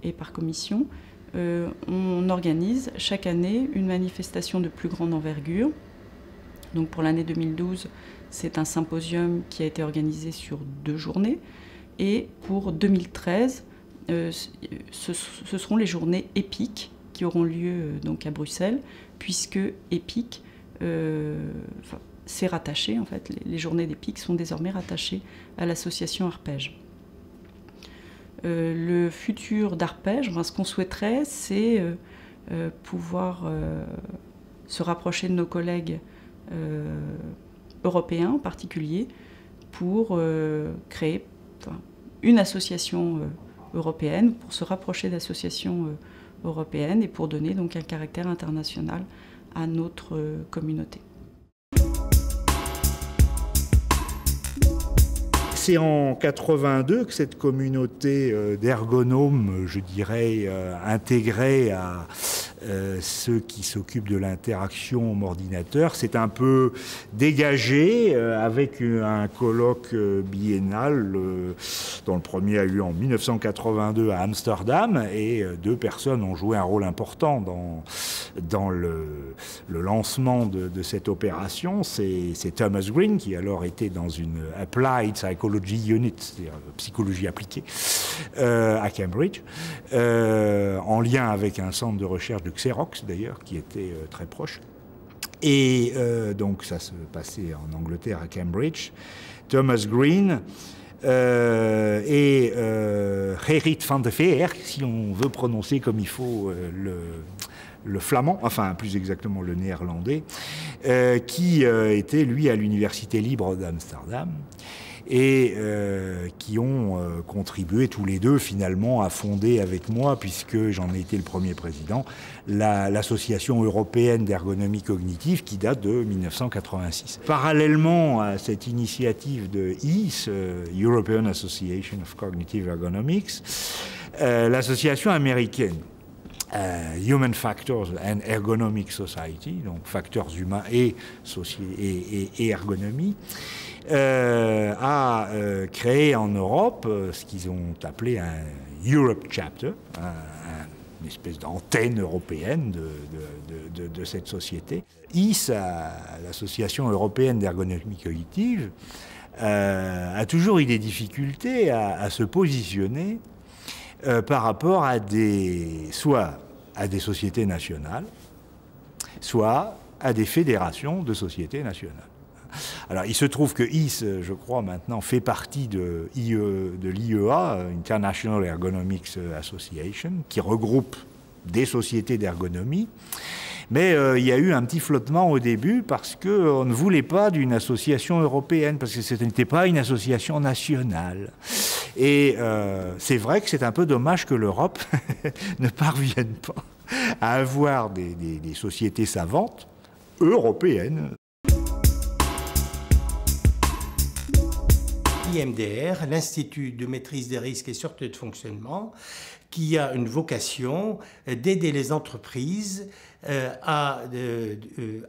et par commission, on organise chaque année une manifestation de plus grande envergure. Donc pour l'année 2012, c'est un symposium qui a été organisé sur 2 journées. Et pour 2013, ce seront les journées EPIC qui auront lieu donc à Bruxelles, puisque EPIC c'est rattaché, en fait, les journées d'EPIC sont désormais rattachées à l'association Arpège. Le futur d'Arpège, ce qu'on souhaiterait, c'est pouvoir se rapprocher de nos collègues européens en particulier pour créer une association européenne, pour se rapprocher d'associations européennes et pour donner donc un caractère international à notre communauté. C'est en 82 que cette communauté d'ergonomes, je dirais, intégrée à ceux qui s'occupent de l'interaction ordinateur, s'est un peu dégagée avec un colloque biennal dont le premier a eu lieu en 1982 à Amsterdam, et 2 personnes ont joué un rôle important dans le lancement de cette opération. C'est Thomas Green, qui alors était dans une Applied Psychology Unit, c'est-à-dire psychologie appliquée, à Cambridge, en lien avec un centre de recherche de Xerox d'ailleurs, qui était très proche. Et donc ça se passait en Angleterre à Cambridge. Thomas Green et Gerrit van de Veer, si on veut prononcer comme il faut le flamand, enfin plus exactement le néerlandais, qui était lui à l'Université libre d'Amsterdam. et qui ont contribué tous les deux finalement à fonder avec moi, puisque j'en ai été le premier président, l'Association européenne d'ergonomie cognitive qui date de 1986. Parallèlement à cette initiative de EASE, European Association of Cognitive Ergonomics, l'association américaine Human Factors and Ergonomic Society, donc facteurs humains et ergonomie, a créé en Europe ce qu'ils ont appelé un Europe Chapter, une espèce d'antenne européenne de cette société. IS, l'Association européenne d'ergonomie cognitive, a toujours eu des difficultés à se positionner par rapport à soit à des sociétés nationales, soit à des fédérations de sociétés nationales. Alors, il se trouve que IS, je crois, maintenant, fait partie de l'IEA, International Ergonomics Association, qui regroupe des sociétés d'ergonomie. Mais il y a eu un petit flottement au début parce qu'on ne voulait pas d'une association européenne, parce que ce n'était pas une association nationale. Et c'est vrai que c'est un peu dommage que l'Europe ne parvienne pas à avoir des sociétés savantes européennes. IMDR, l'Institut de maîtrise des risques et sûreté de fonctionnement, qui a une vocation d'aider les entreprises à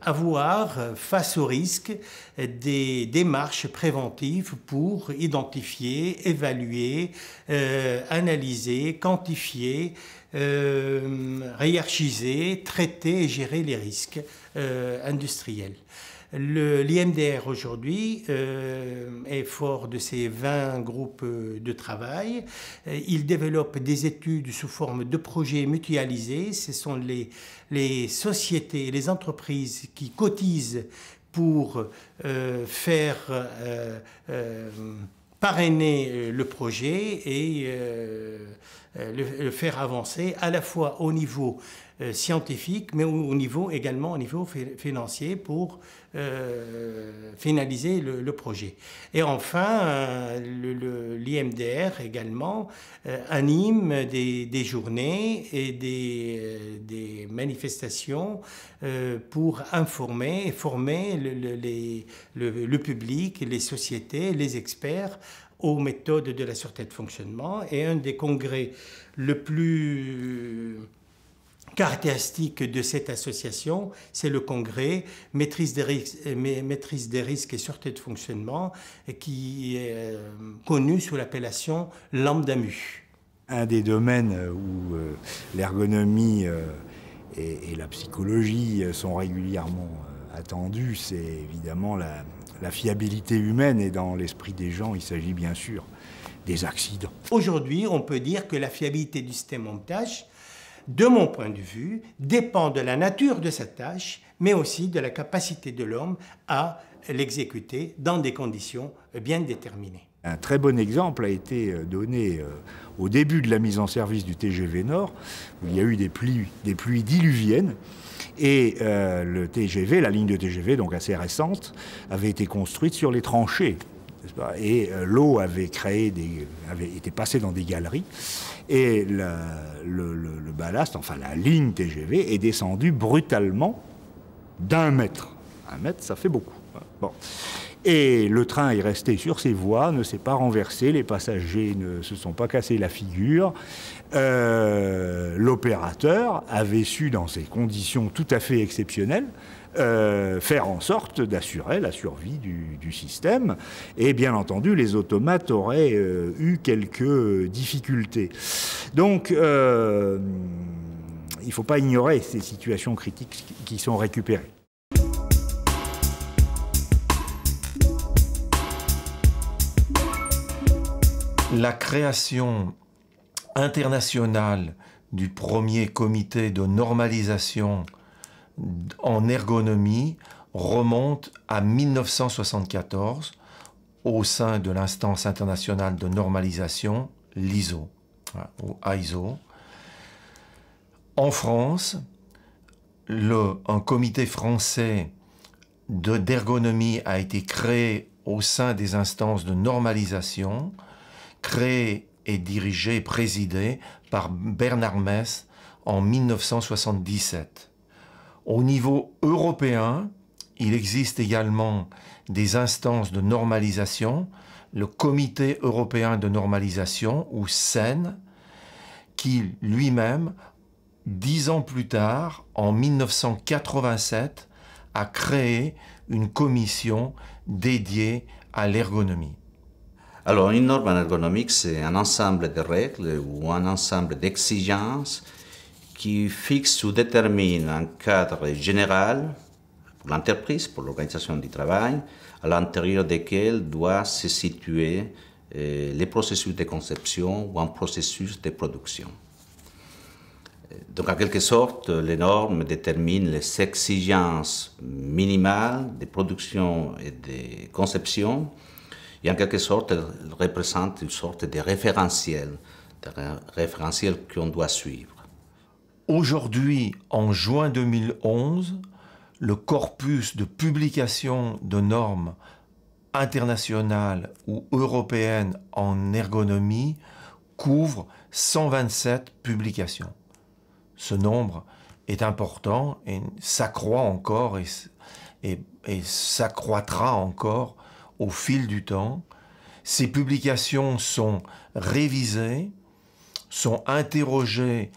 avoir, face aux risques, des démarches préventives pour identifier, évaluer, analyser, quantifier, hiérarchiser, traiter et gérer les risques industriels. L'IMDR aujourd'hui est fort de ses 20 groupes de travail. Il développe des études sous forme de projets mutualisés. Ce sont les sociétés, les entreprises qui cotisent pour faire parrainer le projet et le faire avancer à la fois au niveau scientifique, mais également au niveau financier pour finaliser le projet. Et enfin, l'IMDR également anime des journées et des manifestations pour informer et former le public, les sociétés, les experts aux méthodes de la sûreté de fonctionnement. Et un des congrès le plus caractéristique de cette association, c'est le congrès maîtrise des risques et sûreté de fonctionnement, qui est connu sous l'appellation Lambda-MU. Un des domaines où l'ergonomie et la psychologie sont régulièrement attendus, c'est évidemment la fiabilité humaine, et dans l'esprit des gens, il s'agit bien sûr des accidents. Aujourd'hui, on peut dire que la fiabilité du système de montage, de mon point de vue, dépend de la nature de sa tâche, mais aussi de la capacité de l'homme à l'exécuter dans des conditions bien déterminées. Un très bon exemple a été donné au début de la mise en service du TGV Nord, où il y a eu des pluies diluviennes, et le TGV, la ligne de TGV, donc assez récente, avait été construite sur les tranchées. Et l'eau avait été passée dans des galeries, et le ballast, enfin la ligne TGV, est descendue brutalement d'1 mètre. 1 mètre, ça fait beaucoup. Bon. Et le train est resté sur ses voies, ne s'est pas renversé, les passagers ne se sont pas cassés la figure. L'opérateur avait su, dans ces conditions tout à fait exceptionnelles, faire en sorte d'assurer la survie du système. Et bien entendu, les automates auraient eu quelques difficultés. Donc, il ne faut pas ignorer ces situations critiques qui sont récupérées. La création internationale du premier comité de normalisation en ergonomie remonte à 1974 au sein de l'instance internationale de normalisation, l'ISO, ou ISO. En France, un comité français d'ergonomie a été créé au sein des instances de normalisation, créées et dirigées et présidées par Bernard Mess en 1977. Au niveau européen, il existe également des instances de normalisation, le Comité européen de normalisation, ou CEN, qui lui-même, 10 ans plus tard, en 1987, a créé une commission dédiée à l'ergonomie. Alors, une norme ergonomique, c'est un ensemble de règles ou un ensemble d'exigences qui fixe ou détermine un cadre général pour l'entreprise, pour l'organisation du travail, à l'intérieur desquels doit se situer les processus de conception ou un processus de production. Donc, en quelque sorte, les normes déterminent les exigences minimales de production et de conception, et en quelque sorte, elles représentent une sorte de référentiel qu'on doit suivre. Aujourd'hui, en juin 2011, le corpus de publication de normes internationales ou européennes en ergonomie couvre 127 publications. Ce nombre est important et s'accroît encore et s'accroîtra encore au fil du temps. Ces publications sont révisées, sont interrogées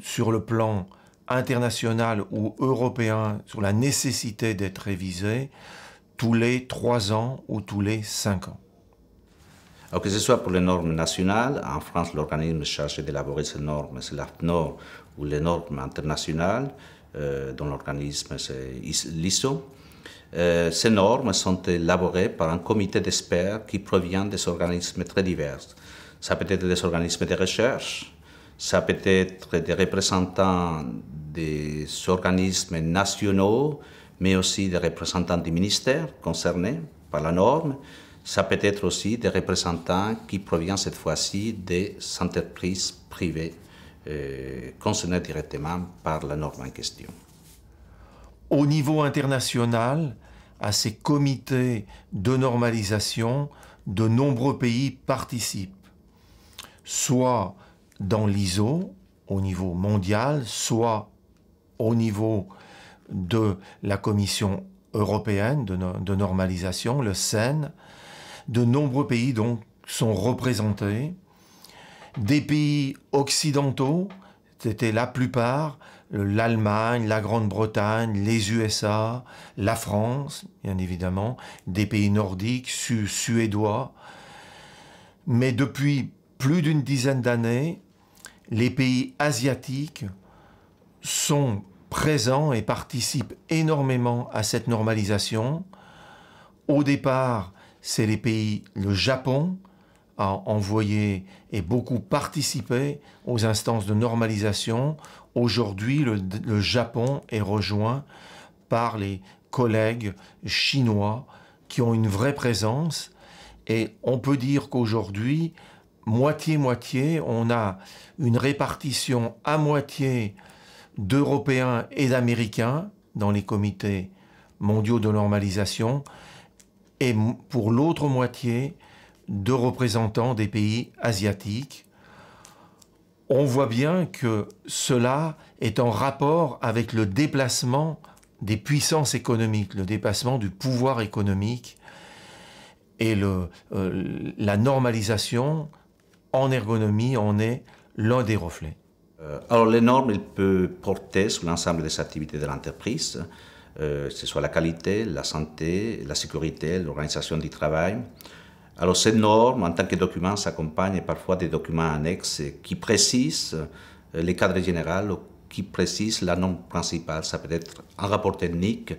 sur le plan international ou européen sur la nécessité d'être révisées tous les 3 ans ou tous les 5 ans. Alors que ce soit pour les normes nationales, en France, l'organisme chargé d'élaborer ces normes, c'est l'AFNOR, ou les normes internationales, dont l'organisme c'est l'ISO. Ces normes sont élaborées par un comité d'experts qui provient des organismes très divers. Ça peut être des organismes de recherche, ça peut être des représentants des organismes nationaux, mais aussi des représentants du ministère concernés par la norme. Ça peut être aussi des représentants qui proviennent cette fois-ci des entreprises privées concernées directement par la norme en question. Au niveau international, à ces comités de normalisation, de nombreux pays participent, soit dans l'ISO, au niveau mondial, soit au niveau de la Commission européenne de normalisation, le CEN. De nombreux pays donc sont représentés. Des pays occidentaux, c'était la plupart, l'Allemagne, la Grande-Bretagne, les USA, la France, bien évidemment, des pays nordiques, suédois. Mais depuis plus d'une dizaine d'années, les pays asiatiques sont présents et participent énormément à cette normalisation. Au départ, c'est les pays, le Japon a envoyé et beaucoup participé aux instances de normalisation. Aujourd'hui, le Japon est rejoint par les collègues chinois qui ont une vraie présence. Et on peut dire qu'aujourd'hui, moitié-moitié, on a une répartition à moitié d'Européens et d'Américains dans les comités mondiaux de normalisation, et pour l'autre moitié, de représentants des pays asiatiques. On voit bien que cela est en rapport avec le déplacement des puissances économiques, le déplacement du pouvoir économique, et la normalisation en ergonomie en est l'un des reflets. Alors les normes, elles peuvent porter sur l'ensemble des activités de l'entreprise, que ce soit la qualité, la santé, la sécurité, l'organisation du travail. Alors ces normes, en tant que documents, s'accompagnent parfois des documents annexes qui précisent les cadres généraux, qui précisent la norme principale. Ça peut être un rapport technique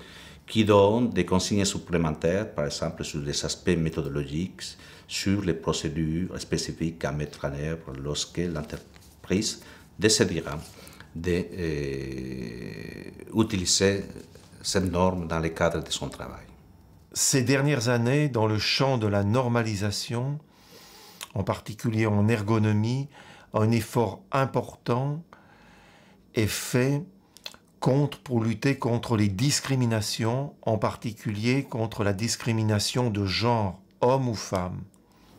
qui donne des consignes supplémentaires, par exemple sur les aspects méthodologiques, sur les procédures spécifiques à mettre en œuvre lorsque l'entreprise décidera d'utiliser cette norme dans le cadre de son travail. Ces dernières années, dans le champ de la normalisation, en particulier en ergonomie, un effort important est fait pour lutter contre les discriminations, en particulier contre la discrimination de genre, homme ou femme?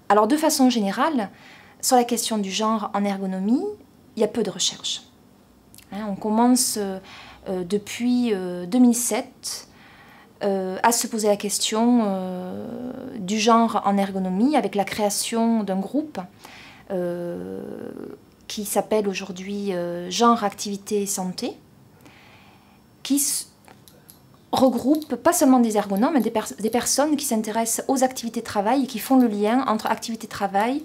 Alors de façon générale, sur la question du genre en ergonomie, il y a peu de recherches. On commence depuis 2007 à se poser la question du genre en ergonomie avec la création d'un groupe qui s'appelle aujourd'hui Genre, Activité et Santé, qui regroupe pas seulement des ergonomes, mais des personnes qui s'intéressent aux activités de travail et qui font le lien entre activité de travail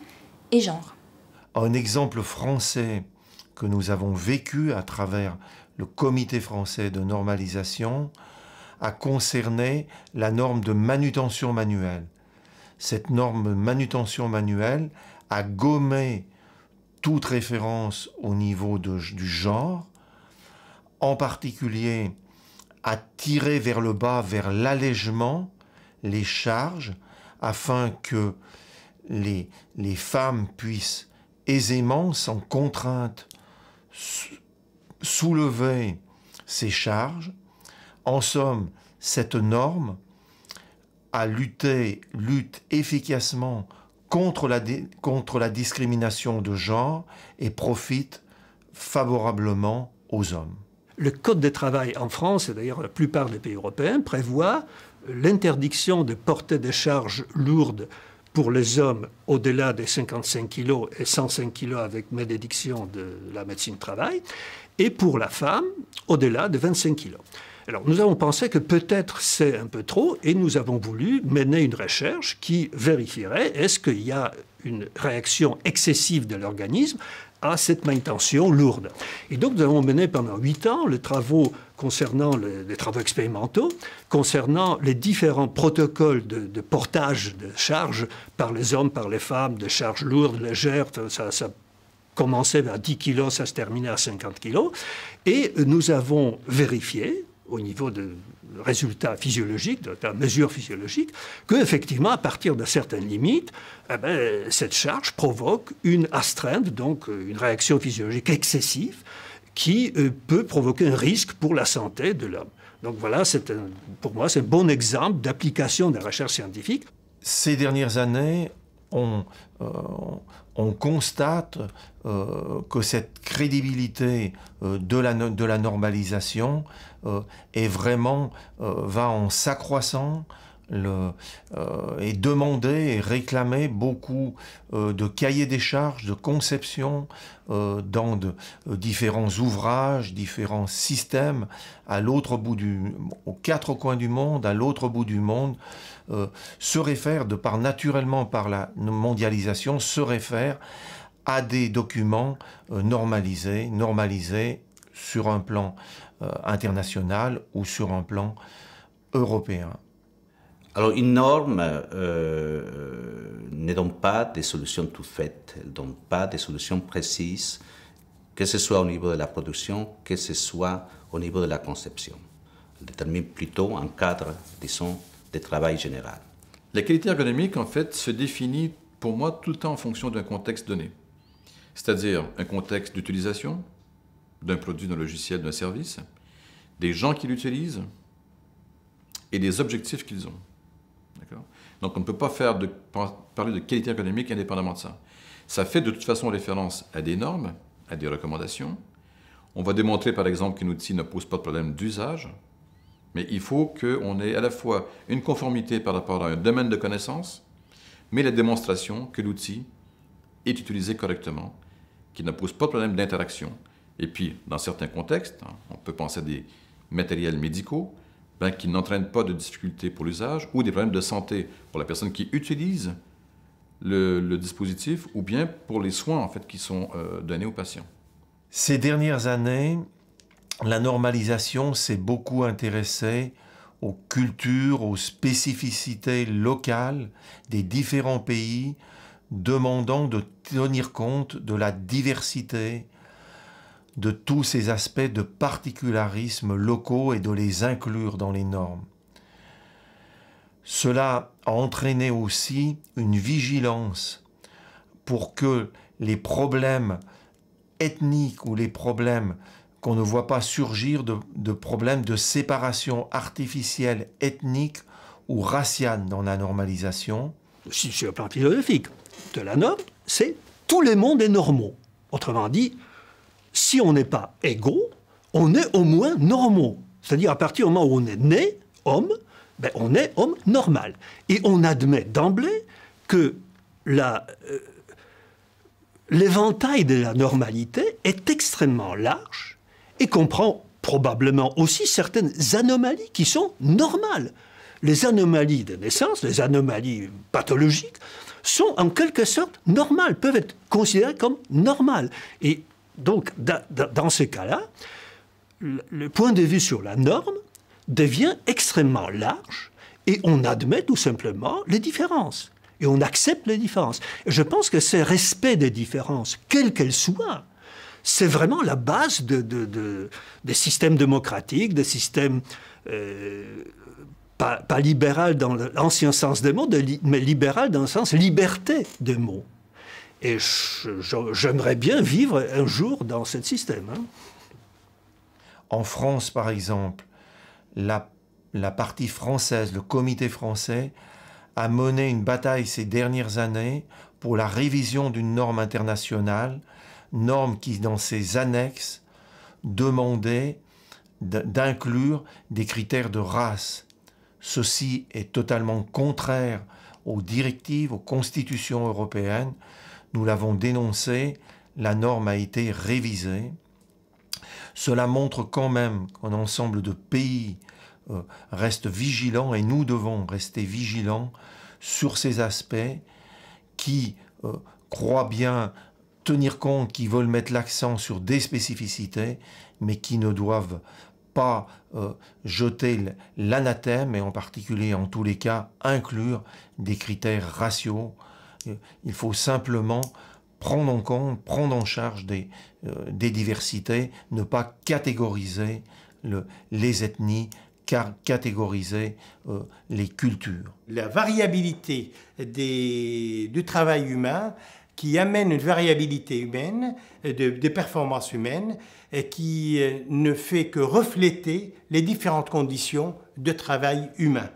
et genre. Un exemple français que nous avons vécu à travers le Comité français de normalisation a concerné la norme de manutention manuelle. Cette norme manutention manuelle a gommé toute référence au niveau du genre, en particulier à tirer vers le bas, vers l'allègement, les charges, afin que les femmes puissent aisément, sans contrainte, soulever ces charges. En somme, cette norme lutte efficacement contre la discrimination de genre et profite favorablement aux hommes. Le Code du travail en France, et d'ailleurs la plupart des pays européens, prévoit l'interdiction de porter des charges lourdes pour les hommes au-delà des 55 kg et 105 kg avec malédiction de la médecine du travail, et pour la femme au-delà de 25 kg. Alors nous avons pensé que peut-être c'est un peu trop et nous avons voulu mener une recherche qui vérifierait est-ce qu'il y a une réaction excessive de l'organisme à cette manutention lourde. Et donc nous avons mené pendant 8 ans les travaux concernant les travaux expérimentaux, concernant les différents protocoles de portage de charges par les hommes, par les femmes, de charges lourdes, légères, ça commençait à 10 kg, ça se terminait à 50 kg. Et nous avons vérifié, au niveau de résultats physiologiques, de la mesure physiologique, qu'effectivement, à partir de certaines limites, cette charge provoque une astreinte, donc une réaction physiologique excessive, qui peut provoquer un risque pour la santé de l'homme. Donc voilà, pour moi, c'est un bon exemple d'application de la recherche scientifique. Ces dernières années, on constate que cette crédibilité de la normalisation est vraiment va en s'accroissant et demander et réclamer beaucoup de cahiers des charges, de conception dans différents ouvrages, différents systèmes aux 4 coins du monde, à l'autre bout du monde, se réfèrent naturellement par la mondialisation, se réfèrent à des documents normalisés sur un plan international ou sur un plan européen. Alors une norme ne donne pas des solutions toutes faites, elle ne donne pas des solutions précises, que ce soit au niveau de la production, que ce soit au niveau de la conception. Elle détermine plutôt un cadre, disons, de travail général. La qualité ergonomique, en fait, se définit pour moi tout le temps en fonction d'un contexte donné. C'est-à-dire un contexte d'utilisation d'un produit, d'un logiciel, d'un service, des gens qui l'utilisent et des objectifs qu'ils ont. Donc on ne peut pas parler de qualité ergonomique indépendamment de ça. Ça fait de toute façon référence à des normes, à des recommandations. On va démontrer par exemple qu'un outil ne pose pas de problème d'usage, mais il faut qu'on ait à la fois une conformité par rapport à un domaine de connaissance, mais la démonstration que l'outil est utilisé correctement, qu'il ne pose pas de problème d'interaction. Et puis, dans certains contextes, on peut penser à des matériels médicaux, qui n'entraînent pas de difficultés pour l'usage ou des problèmes de santé pour la personne qui utilise le dispositif ou bien pour les soins en fait, qui sont donnés aux patients. Ces dernières années, la normalisation s'est beaucoup intéressée aux cultures, aux spécificités locales des différents pays, demandant de tenir compte de la diversité, de tous ces aspects de particularisme locaux et de les inclure dans les normes. Cela a entraîné aussi une vigilance pour que les problèmes ethniques ou les problèmes qu'on ne voit pas surgir de problèmes de séparation artificielle, ethnique ou raciale dans la normalisation. Sur le plan philosophique de la norme, c'est tous les mondes est normaux. Autrement dit, si on n'est pas égaux, on est au moins normaux. C'est-à-dire à partir du moment où on est né, homme, ben on est homme normal. Et on admet d'emblée que l'éventail de la normalité est extrêmement large et comprend probablement aussi certaines anomalies qui sont normales. Les anomalies de naissance, les anomalies pathologiques, sont en quelque sorte normales, peuvent être considérées comme normales. Et donc, dans ces cas-là, le point de vue sur la norme devient extrêmement large et on admet tout simplement les différences. Et on accepte les différences. Et je pense que ce respect des différences, quelles qu'elles soient, c'est vraiment la base des systèmes démocratiques, des systèmes pas libéral dans l'ancien sens des mots, mais libéral dans le sens liberté des mots. Et j'aimerais bien vivre un jour dans ce système. Hein. En France, par exemple, la partie française, le comité français, a mené une bataille ces dernières années pour la révision d'une norme internationale, norme qui, dans ses annexes, demandait d'inclure des critères de race. Ceci est totalement contraire aux directives, aux constitutions européennes. Nous l'avons dénoncé, la norme a été révisée. Cela montre quand même qu'un ensemble de pays reste vigilants, et nous devons rester vigilants sur ces aspects qui croient bien tenir compte, qui veulent mettre l'accent sur des spécificités, mais qui ne doivent pas jeter l'anathème, et en particulier, en tous les cas, inclure des critères raciaux. Il faut simplement prendre en compte, prendre en charge des diversités, ne pas catégoriser les ethnies, car catégoriser les cultures. La variabilité du travail humain qui amène une variabilité humaine, de performance humaine, qui ne fait que refléter les différentes conditions de travail humain.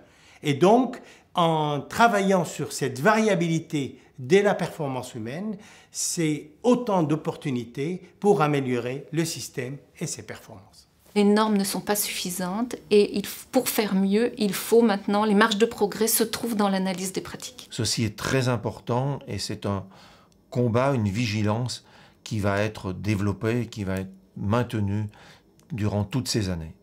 Et donc, en travaillant sur cette variabilité de la performance humaine, c'est autant d'opportunités pour améliorer le système et ses performances. Les normes ne sont pas suffisantes et pour faire mieux, il faut maintenant, les marges de progrès se trouvent dans l'analyse des pratiques. Ceci est très important et c'est un combat, une vigilance qui va être développée, qui va être maintenue durant toutes ces années.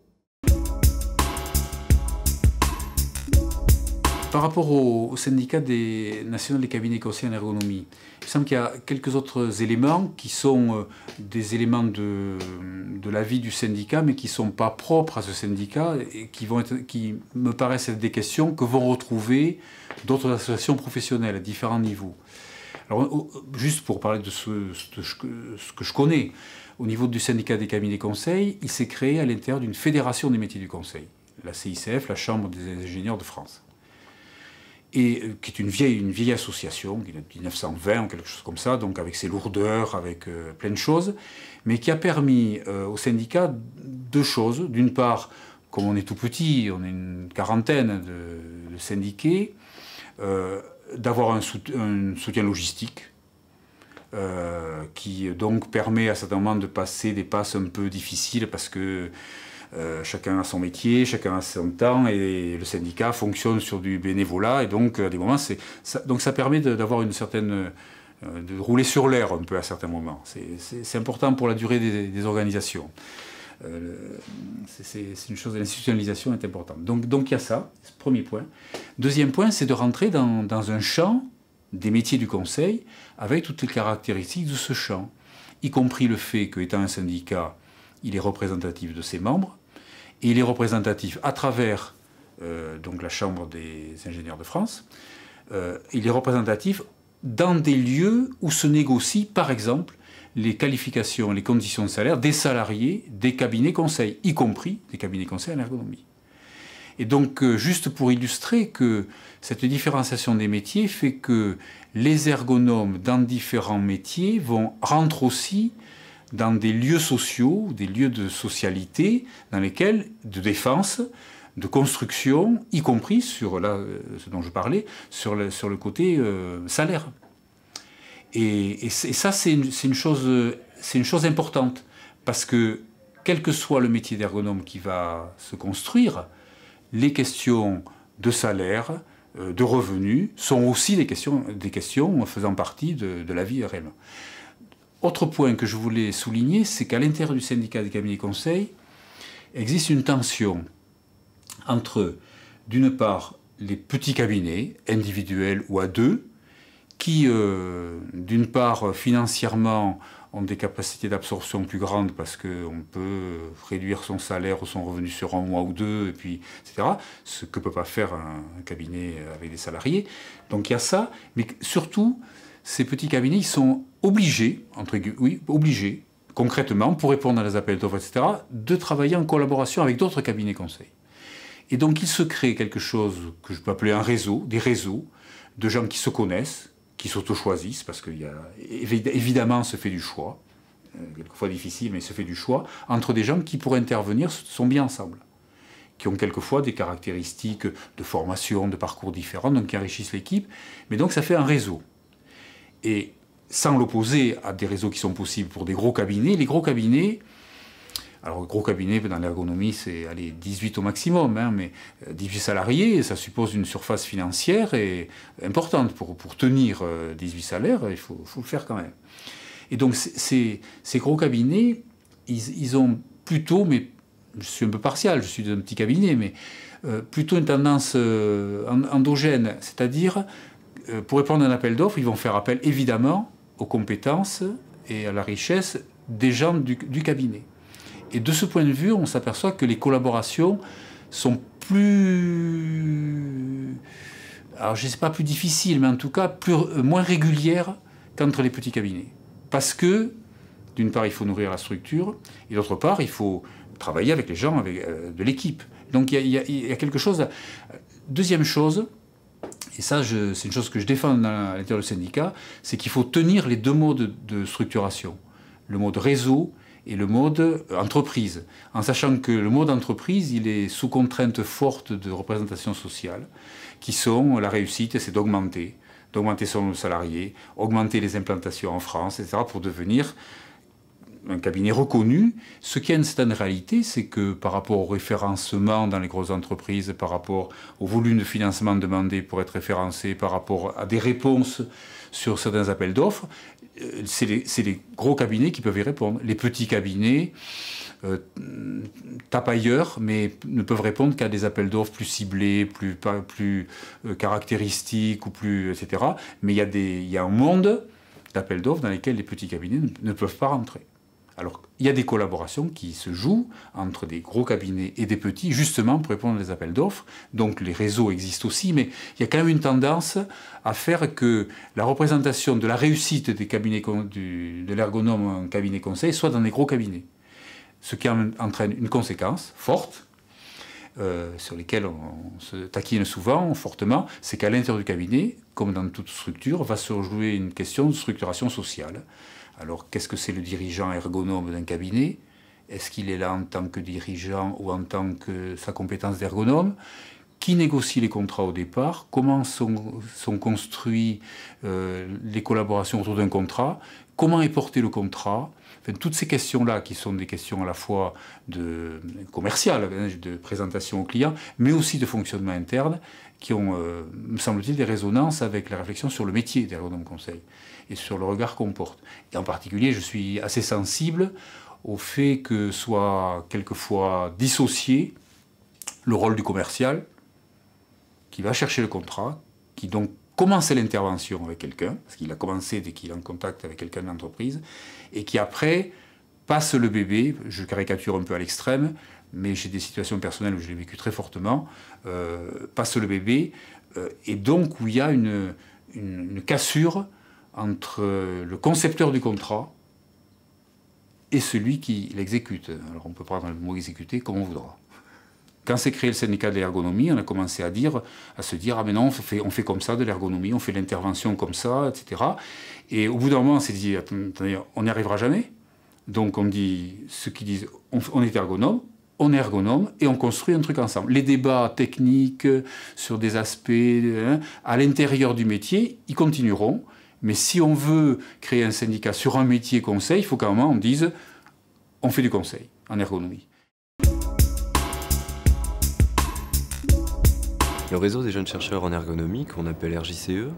Par rapport au syndicat national des cabinets conseils en ergonomie, il me semble qu'il y a quelques autres éléments qui sont des éléments de la vie du syndicat, mais qui ne sont pas propres à ce syndicat et qui me paraissent être des questions que vont retrouver d'autres associations professionnelles à différents niveaux. Alors, juste pour parler de ce que je connais, au niveau du syndicat des cabinets conseils, il s'est créé à l'intérieur d'une fédération des métiers du conseil, la CICF, la Chambre des ingénieurs de France. Et qui est une vieille association, qui date de 1920 ou quelque chose comme ça, donc avec ses lourdeurs, avec plein de choses, mais qui a permis au syndicat deux choses. D'une part, comme on est tout petit, on est une quarantaine de syndiqués, d'avoir un soutien logistique, qui donc permet à certains moments de passer des passes un peu difficiles parce que chacun a son métier, chacun a son temps et le syndicat fonctionne sur du bénévolat et donc à des moments ça permet d'avoir une certaine de rouler sur l'air un peu à certains moments. C'est important pour la durée des organisations. C'est une chose, l'institutionnalisation est importante. Donc il y a ça, c'est le premier point. Deuxième point, c'est de rentrer dans un champ des métiers du conseil avec toutes les caractéristiques de ce champ, y compris le fait qu'étant un syndicat, il est représentatif de ses membres, et il est représentatif à travers donc la Chambre des ingénieurs de France, il est représentatif dans des lieux où se négocient, par exemple, les qualifications, les conditions de salaire des salariés des cabinets conseils, y compris des cabinets conseils en ergonomie. Et donc, juste pour illustrer que cette différenciation des métiers fait que les ergonomes dans différents métiers rentrent aussi dans des lieux sociaux, des lieux de socialité, dans lesquels, de défense, de construction, y compris sur ce dont je parlais, sur le côté salaire. Et ça, c'est une chose importante, parce que quel que soit le métier d'ergonome qui va se construire, les questions de salaire, de revenus, sont aussi des questions faisant partie de la vie réellement. Autre point que je voulais souligner, c'est qu'à l'intérieur du syndicat des cabinets conseils, existe une tension entre, d'une part, les petits cabinets, individuels ou à deux, qui, d'une part, financièrement, ont des capacités d'absorption plus grandes parce qu'on peut réduire son salaire ou son revenu sur un mois ou deux, et puis, etc., ce que ne peut pas faire un cabinet avec des salariés. Donc il y a ça, mais surtout, ces petits cabinets, ils sont obligés, obligés, concrètement, pour répondre à les appels d'offres, etc., de travailler en collaboration avec d'autres cabinets conseils. Et donc il se crée quelque chose que je peux appeler un réseau, des réseaux de gens qui se connaissent, qui s'auto-choisissent, parce qu'il y a évidemment se fait du choix, quelquefois difficile, mais il se fait du choix, entre des gens qui, pour intervenir, sont bien ensemble, qui ont quelquefois des caractéristiques de formation, de parcours différents, donc qui enrichissent l'équipe, mais donc ça fait un réseau. Et sans l'opposer à des réseaux qui sont possibles pour des gros cabinets, les gros cabinets, alors gros cabinet dans l'ergonomie c'est 18 au maximum, hein, mais 18 salariés, ça suppose une surface financière importante pour tenir 18 salaires, il faut le faire quand même. Et donc ces gros cabinets, ils ont plutôt, mais je suis un peu partial, je suis d'un petit cabinet, mais plutôt une tendance endogène, c'est-à-dire pour répondre à un appel d'offres, ils vont faire appel évidemment aux compétences et à la richesse des gens du cabinet. Et de ce point de vue, on s'aperçoit que les collaborations sont plus... Alors je ne sais pas plus difficiles, mais en tout cas moins régulières qu'entre les petits cabinets. Parce que, d'une part, il faut nourrir la structure, et d'autre part, il faut travailler avec les gens de l'équipe. Donc il y a quelque chose... Deuxième chose, et ça c'est une chose que je défends à l'intérieur du syndicat, c'est qu'il faut tenir les deux modes de structuration. Le mode réseau et le mode entreprise, en sachant que le mode entreprise, il est sous contrainte forte de représentation sociale, qui sont la réussite, c'est d'augmenter son nombre de salariés, augmenter les implantations en France, etc., pour devenir un cabinet reconnu. Ce qui a une certaine réalité, c'est que par rapport au référencement dans les grosses entreprises, par rapport au volume de financement demandé pour être référencé, par rapport à des réponses sur certains appels d'offres, c'est les gros cabinets qui peuvent y répondre. Les petits cabinets tapent ailleurs, mais ne peuvent répondre qu'à des appels d'offres plus ciblés, plus caractéristiques, ou plus, etc. Mais il y a un monde d'appels d'offres dans lesquels les petits cabinets ne peuvent pas rentrer. Alors, il y a des collaborations qui se jouent entre des gros cabinets et des petits, justement pour répondre aux appels d'offres. Donc, les réseaux existent aussi, mais il y a quand même une tendance à faire que la représentation de la réussite des cabinets de l'ergonome en cabinet conseil soit dans des gros cabinets. Ce qui entraîne une conséquence forte, sur lesquelles on se taquine souvent, fortement, c'est qu'à l'intérieur du cabinet, comme dans toute structure, va se jouer une question de structuration sociale. Alors, qu'est-ce que c'est le dirigeant ergonome d'un cabinet? Est-ce qu'il est là en tant que dirigeant ou en tant que sa compétence d'ergonome? Qui négocie les contrats au départ? Comment sont construits les collaborations autour d'un contrat? Comment est porté le contrat? Enfin, toutes ces questions-là, qui sont des questions à la fois commerciales, de présentation aux clients, mais aussi de fonctionnement interne, qui ont, me semble-t-il, des résonances avec la réflexion sur le métier d'ergonome conseil et sur le regard qu'on porte. Et en particulier, je suis assez sensible au fait que soit quelquefois dissocié le rôle du commercial, qui va chercher le contrat, qui donc commence l'intervention avec quelqu'un, parce qu'il a commencé dès qu'il est en contact avec quelqu'un de l'entreprise, et qui après passe le bébé, je caricature un peu à l'extrême, mais j'ai des situations personnelles où je l'ai vécu très fortement, passe le bébé, et donc où il y a une cassure entre le concepteur du contrat et celui qui l'exécute. Alors on peut prendre le mot exécuter comme on voudra. Quand s'est créé le syndicat de l'ergonomie, on a commencé à se dire ah mais non, on fait comme ça de l'ergonomie, on fait l'intervention comme ça, etc. Et au bout d'un moment, on s'est dit attendez, on n'y arrivera jamais. Donc on dit, ceux qui disent on est ergonome et on construit un truc ensemble. Les débats techniques sur des aspects à l'intérieur du métier, ils continueront. Mais si on veut créer un syndicat sur un métier conseil, il faut qu'à un moment on dise on fait du conseil en ergonomie. Le réseau des jeunes chercheurs en ergonomie, qu'on appelle RJCE,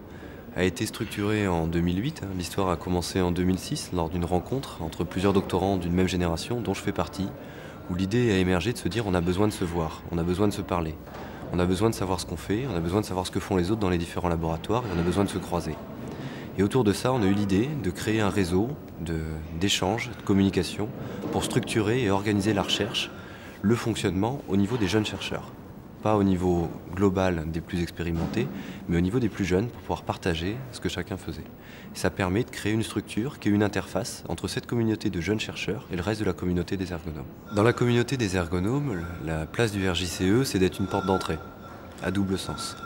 a été structuré en 2008. L'histoire a commencé en 2006 lors d'une rencontre entre plusieurs doctorants d'une même génération, dont je fais partie, où l'idée a émergé de se dire on a besoin de se voir, on a besoin de se parler, on a besoin de savoir ce qu'on fait, on a besoin de savoir ce que font les autres dans les différents laboratoires et on a besoin de se croiser. Et autour de ça, on a eu l'idée de créer un réseau d'échanges, de communication pour structurer et organiser la recherche, le fonctionnement au niveau des jeunes chercheurs. Pas au niveau global des plus expérimentés, mais au niveau des plus jeunes pour pouvoir partager ce que chacun faisait. Et ça permet de créer une structure qui est une interface entre cette communauté de jeunes chercheurs et le reste de la communauté des ergonomes. Dans la communauté des ergonomes, la place du RJCE, c'est d'être une porte d'entrée, à double sens.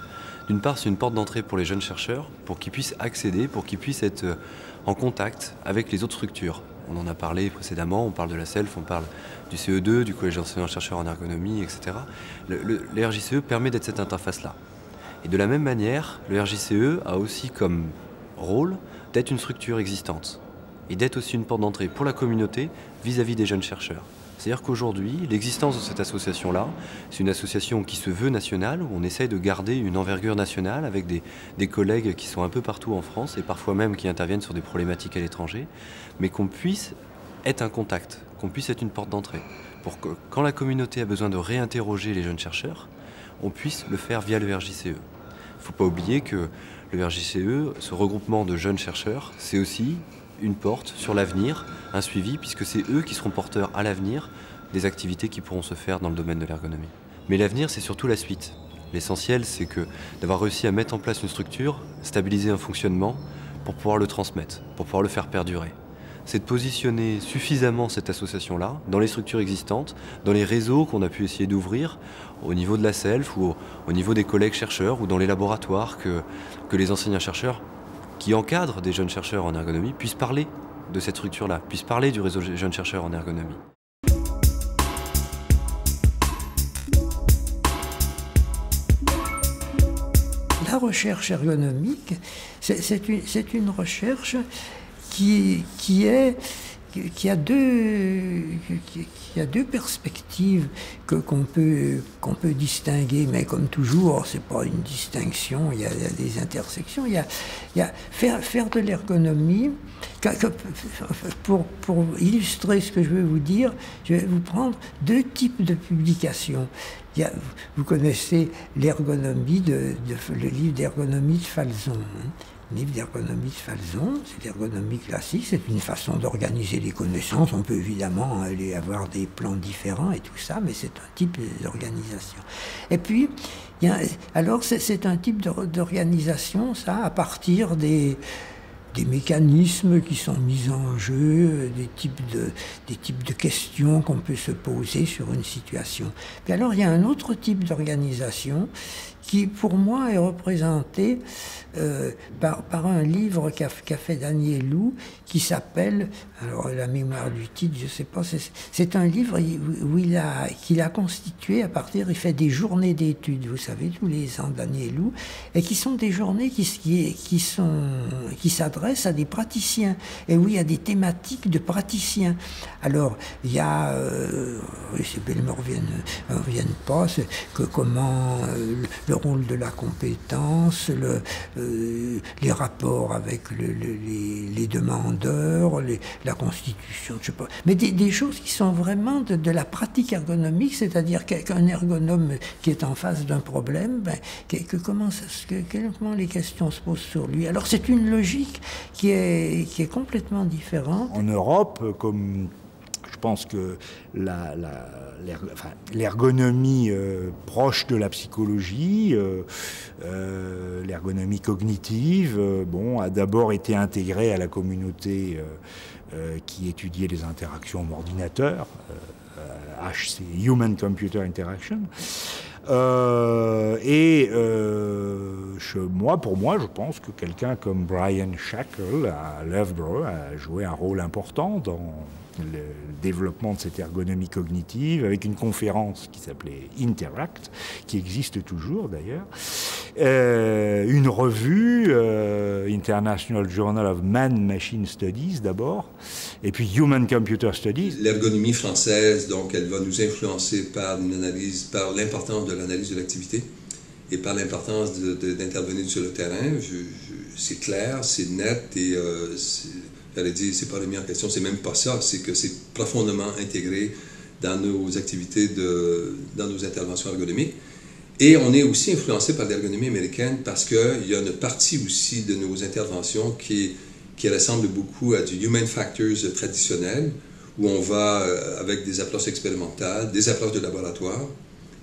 D'une part, c'est une porte d'entrée pour les jeunes chercheurs, pour qu'ils puissent accéder, pour qu'ils puissent être en contact avec les autres structures. On en a parlé précédemment, on parle de la CELF, on parle du CE2, du Collège d'enseignants-chercheurs en ergonomie, etc. Le RJCE permet d'être cette interface-là. Et de la même manière, le RJCE a aussi comme rôle d'être une structure existante et d'être aussi une porte d'entrée pour la communauté vis-à-vis des jeunes chercheurs. C'est-à-dire qu'aujourd'hui, l'existence de cette association-là, c'est une association qui se veut nationale, où on essaye de garder une envergure nationale avec des collègues qui sont un peu partout en France et parfois même qui interviennent sur des problématiques à l'étranger, mais qu'on puisse être un contact, qu'on puisse être une porte d'entrée, pour que quand la communauté a besoin de réinterroger les jeunes chercheurs, on puisse le faire via le RJCE. Il ne faut pas oublier que le RJCE, ce regroupement de jeunes chercheurs, c'est aussi une porte sur l'avenir, un suivi, puisque c'est eux qui seront porteurs à l'avenir des activités qui pourront se faire dans le domaine de l'ergonomie. Mais l'avenir, c'est surtout la suite. L'essentiel, c'est que d'avoir réussi à mettre en place une structure, stabiliser un fonctionnement, pour pouvoir le transmettre, pour pouvoir le faire perdurer. C'est de positionner suffisamment cette association-là dans les structures existantes, dans les réseaux qu'on a pu essayer d'ouvrir, au niveau de la CELF ou au niveau des collègues chercheurs ou dans les laboratoires que les enseignants-chercheurs qui encadrent des jeunes chercheurs en ergonomie puissent parler de cette structure-là, puissent parler du réseau des jeunes chercheurs en ergonomie. La recherche ergonomique, c'est une recherche qui a deux perspectives qu'on peut distinguer, mais comme toujours, c'est pas une distinction, il y a des intersections. Il y a faire de l'ergonomie. Pour illustrer ce que je veux vous dire, je vais vous prendre deux types de publications. Vous connaissez l'ergonomie, le livre d'ergonomie de Falzon. Le livre d'ergonomie de Falzon, c'est l'ergonomie classique, c'est une façon d'organiser les connaissances. On peut évidemment aller avoir des plans différents et tout ça, mais c'est un type d'organisation. Et puis, alors c'est un type d'organisation, ça, à partir des mécanismes qui sont mis en jeu, des types de questions qu'on peut se poser sur une situation. Puis alors, il y a un autre type d'organisation qui, pour moi, est représenté par un livre qu'a fait Daniel Lou, qui s'appelle, alors la mémoire du titre, je ne sais pas, c'est un livre qu'il a constitué à partir, il fait des journées d'études, vous savez, tous les ans, Daniel Lou, et qui sont des journées qui s'adressent à des praticiens, et où il y a des thématiques de praticiens. Alors, il y a, ces belles ne reviennent pas, comment le rôle de la compétence, les rapports avec les demandeurs, la constitution, je sais pas. Mais des choses qui sont vraiment de la pratique ergonomique, c'est-à-dire qu'un ergonome qui est en face d'un problème, comment les questions se posent sur lui. Alors c'est une logique qui est complètement différente. En Europe, comme je pense que l'ergonomie proche de la psychologie, l'ergonomie cognitive, a d'abord été intégrée à la communauté qui étudiait les interactions d'ordinateurs, HC, Human Computer Interaction. Pour moi, je pense que quelqu'un comme Brian Shackle à Loughborough a joué un rôle important le développement de cette ergonomie cognitive, avec une conférence qui s'appelait Interact, qui existe toujours d'ailleurs, une revue, International Journal of Man-Machine Studies d'abord, et puis Human Computer Studies. L'ergonomie française, donc, elle va nous influencer par une analyse, par l'importance de l'analyse de l'activité et par l'importance d'intervenir sur le terrain. C'est clair, c'est net et j'allais dire, c'est pas remis en question, c'est même pas ça, c'est que c'est profondément intégré dans nos activités, dans nos interventions ergonomiques. Et on est aussi influencé par l'ergonomie américaine parce qu'il y a une partie aussi de nos interventions qui ressemble beaucoup à du human factors traditionnel, où on va avec des approches expérimentales, des approches de laboratoire.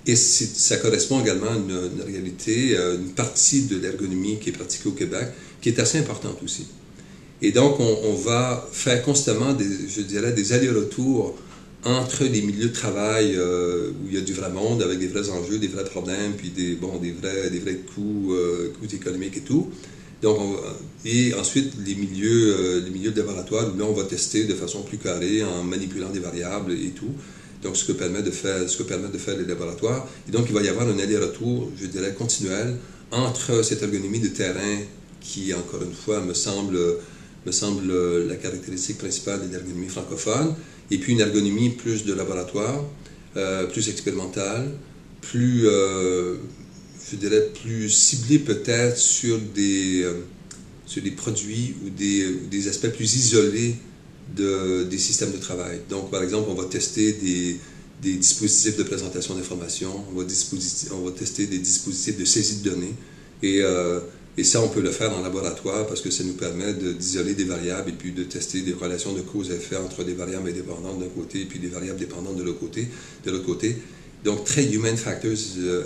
Et ça correspond également à une réalité, une partie de l'ergonomie qui est pratiquée au Québec, qui est assez importante aussi. Et donc, on va faire constamment, je dirais, des allers-retours entre les milieux de travail où il y a du vrai monde, avec des vrais enjeux, des vrais problèmes, puis des vrais coûts économiques et tout. Donc, et ensuite, les milieux de laboratoire, où là, on va tester de façon plus carrée en manipulant des variables et tout. Donc, ce que permettent de faire les laboratoires. Et donc, il va y avoir un aller-retour, je dirais, continuel entre cette ergonomie de terrain qui, encore une fois, me semble la caractéristique principale de l'ergonomie francophone, et puis une ergonomie plus de laboratoire, plus expérimentale, plus, je dirais, plus ciblée peut-être sur des produits ou des aspects plus isolés des systèmes de travail. Donc, par exemple, on va tester des dispositifs de présentation d'informations, on va tester des dispositifs de saisie de données, et ça, on peut le faire en laboratoire parce que ça nous permet d'isoler des variables et puis de tester des relations de cause à effet entre des variables indépendantes d'un côté et puis des variables dépendantes de l'autre côté. Donc, très human factors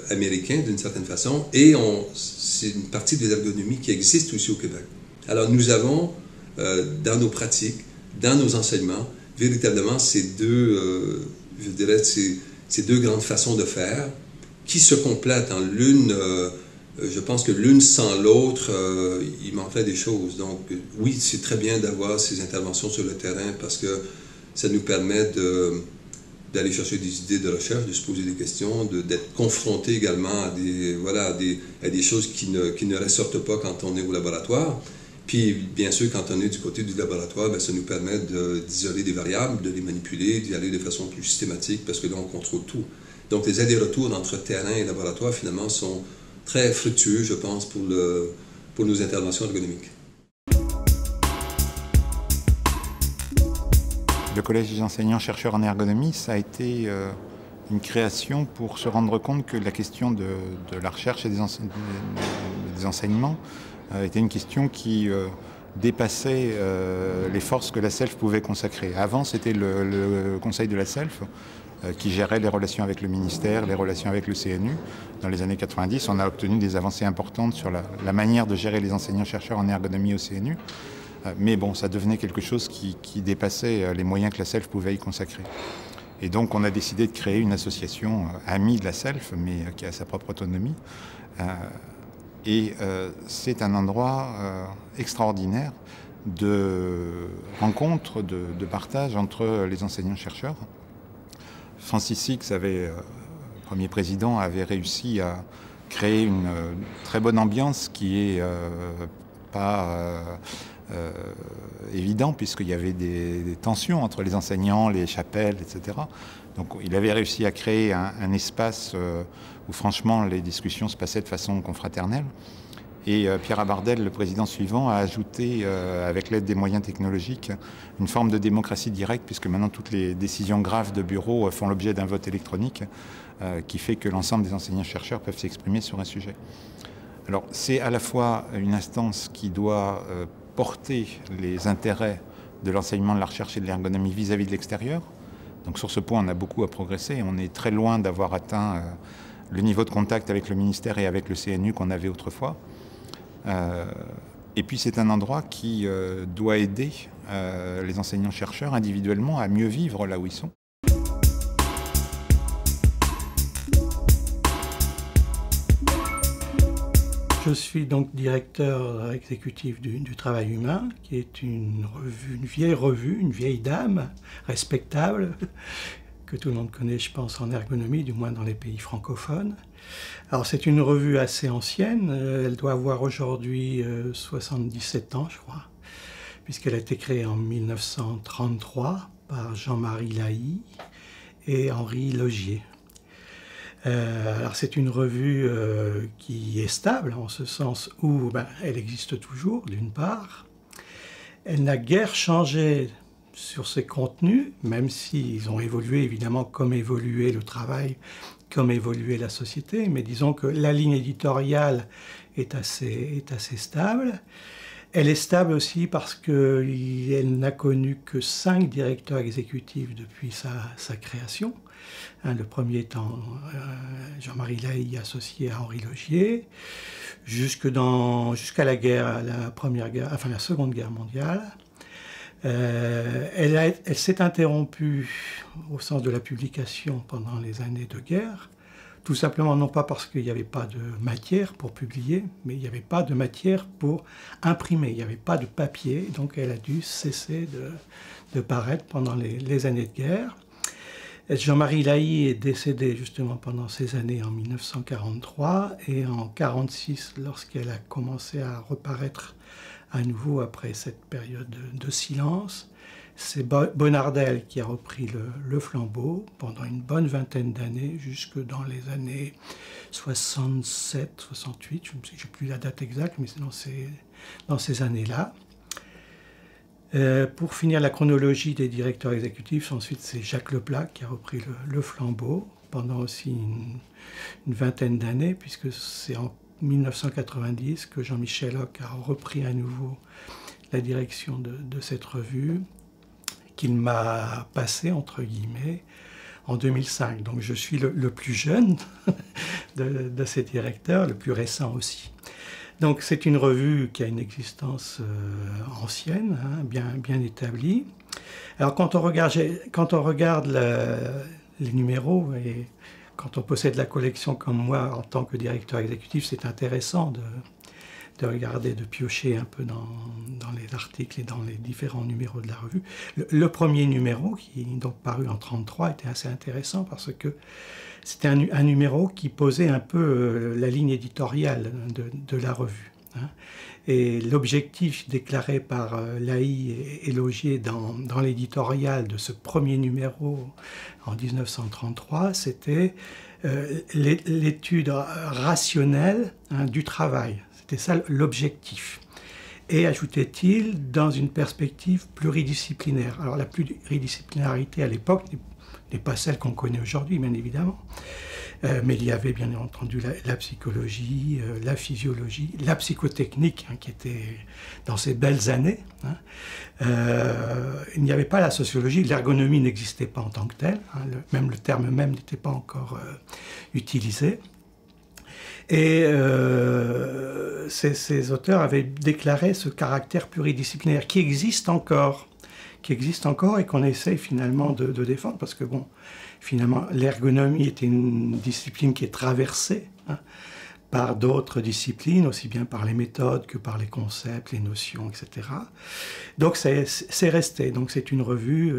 américains d'une certaine façon, et c'est une partie de l'ergonomie qui existe aussi au Québec. Alors, nous avons, dans nos pratiques, dans nos enseignements, véritablement ces deux grandes façons de faire qui se complètent en l'une. Je pense que l'une sans l'autre, il manquerait des choses. Donc, oui, c'est très bien d'avoir ces interventions sur le terrain parce que ça nous permet d'aller chercher des idées de recherche, de se poser des questions, d'être confronté également à des choses qui ne ressortent pas quand on est au laboratoire. Puis, bien sûr, quand on est du côté du laboratoire, bien, ça nous permet d'isoler des variables, de les manipuler, d'y aller de façon plus systématique parce que là, on contrôle tout. Donc, les allers-retours entre terrain et laboratoire, finalement, sont très fructueux, je pense, pour nos interventions ergonomiques. Le Collège des enseignants-chercheurs en ergonomie, ça a été une création pour se rendre compte que la question de la recherche et des enseignements était une question qui dépassait les forces que la SELF pouvait consacrer. Avant, c'était le conseil de la SELF qui gérait les relations avec le ministère, les relations avec le CNU. Dans les années 90, on a obtenu des avancées importantes sur la manière de gérer les enseignants-chercheurs en ergonomie au CNU. Mais bon, ça devenait quelque chose qui dépassait les moyens que la SELF pouvait y consacrer. Et donc, on a décidé de créer une association amie de la SELF, mais qui a sa propre autonomie. C'est un endroit extraordinaire de rencontre, de partage entre les enseignants-chercheurs. Francis Six, premier président, avait réussi à créer une très bonne ambiance qui est pas évident puisqu'il y avait des tensions entre les enseignants, les chapelles, etc. Donc il avait réussi à créer un espace où franchement les discussions se passaient de façon confraternelle. Et Pierre Abardel, le président suivant, a ajouté, avec l'aide des moyens technologiques, une forme de démocratie directe, puisque maintenant toutes les décisions graves de bureau font l'objet d'un vote électronique, qui fait que l'ensemble des enseignants-chercheurs peuvent s'exprimer sur un sujet. Alors c'est à la fois une instance qui doit porter les intérêts de l'enseignement, de la recherche et de l'ergonomie vis-à-vis de l'extérieur. Donc sur ce point, on a beaucoup à progresser. On est très loin d'avoir atteint le niveau de contact avec le ministère et avec le CNU qu'on avait autrefois. Et puis c'est un endroit qui doit aider les enseignants-chercheurs individuellement à mieux vivre là où ils sont. Je suis donc directeur exécutif du Travail Humain, qui est une revue, une vieille dame, respectable, que tout le monde connaît, je pense, en ergonomie, du moins dans les pays francophones. Alors c'est une revue assez ancienne, elle doit avoir aujourd'hui 77 ans, je crois, puisqu'elle a été créée en 1933 par Jean-Marie Lahy et Henri Logier. Alors c'est une revue qui est stable en ce sens où elle existe toujours d'une part. Elle n'a guère changé sur ses contenus, même s'ils ont évolué évidemment comme évoluait le travail, comme évoluait la société, mais disons que la ligne éditoriale est assez stable. Elle est stable aussi parce qu'elle n'a connu que 5 directeurs exécutifs depuis sa création. Le premier étant Jean-Marie Lahy, associé à Henri Logier, jusqu'à la guerre, la Seconde Guerre mondiale. Elle s'est interrompue au sens de la publication pendant les années de guerre, tout simplement non pas parce qu'il n'y avait pas de matière pour publier, mais il n'y avait pas de matière pour imprimer, il n'y avait pas de papier, donc elle a dû cesser de paraître pendant les années de guerre. Jean-Marie Lahy est décédé justement pendant ces années en 1943 et en 1946, lorsqu'elle a commencé à reparaître à nouveau après cette période de silence, c'est Bonardel qui a repris le flambeau pendant une bonne vingtaine d'années, jusque dans les années 67, 68, je n'ai plus la date exacte, mais c'est dans ces années-là. Pour finir la chronologie des directeurs exécutifs, ensuite c'est Jacques Leplat qui a repris le flambeau pendant aussi une vingtaine d'années, puisque c'est en 1990 que Jean-Michel Hoc a repris à nouveau la direction de cette revue, qu'il m'a passé, entre guillemets, en 2005. Donc je suis le plus jeune de ces directeurs, le plus récent aussi. Donc c'est une revue qui a une existence ancienne, bien établie. Alors quand on regarde les numéros, et quand on possède la collection comme moi en tant que directeur exécutif, c'est intéressant de regarder, de piocher un peu dans les articles et dans les différents numéros de la revue. Le premier numéro, qui est donc paru en 1933, était assez intéressant parce que c'était un numéro qui posait un peu la ligne éditoriale de la revue. Et l'objectif déclaré par Lahy et Logier dans l'éditorial de ce premier numéro en 1933, c'était l'étude rationnelle du travail. C'était ça l'objectif. Et, ajoutait-il, dans une perspective pluridisciplinaire. Alors la pluridisciplinarité à l'époque n'est pas celle qu'on connaît aujourd'hui, bien évidemment. Mais il y avait bien entendu la psychologie, la physiologie, la psychotechnique, qui était dans ces belles années. Il n'y avait pas la sociologie, l'ergonomie n'existait pas en tant que telle, même le terme même n'était pas encore utilisé. Et ces auteurs avaient déclaré ce caractère pluridisciplinaire qui existe encore et qu'on essaie finalement de défendre, parce que bon, finalement, l'ergonomie était une discipline qui est traversée par d'autres disciplines, aussi bien par les méthodes que par les concepts, les notions, etc. Donc c'est resté. Donc c'est une revue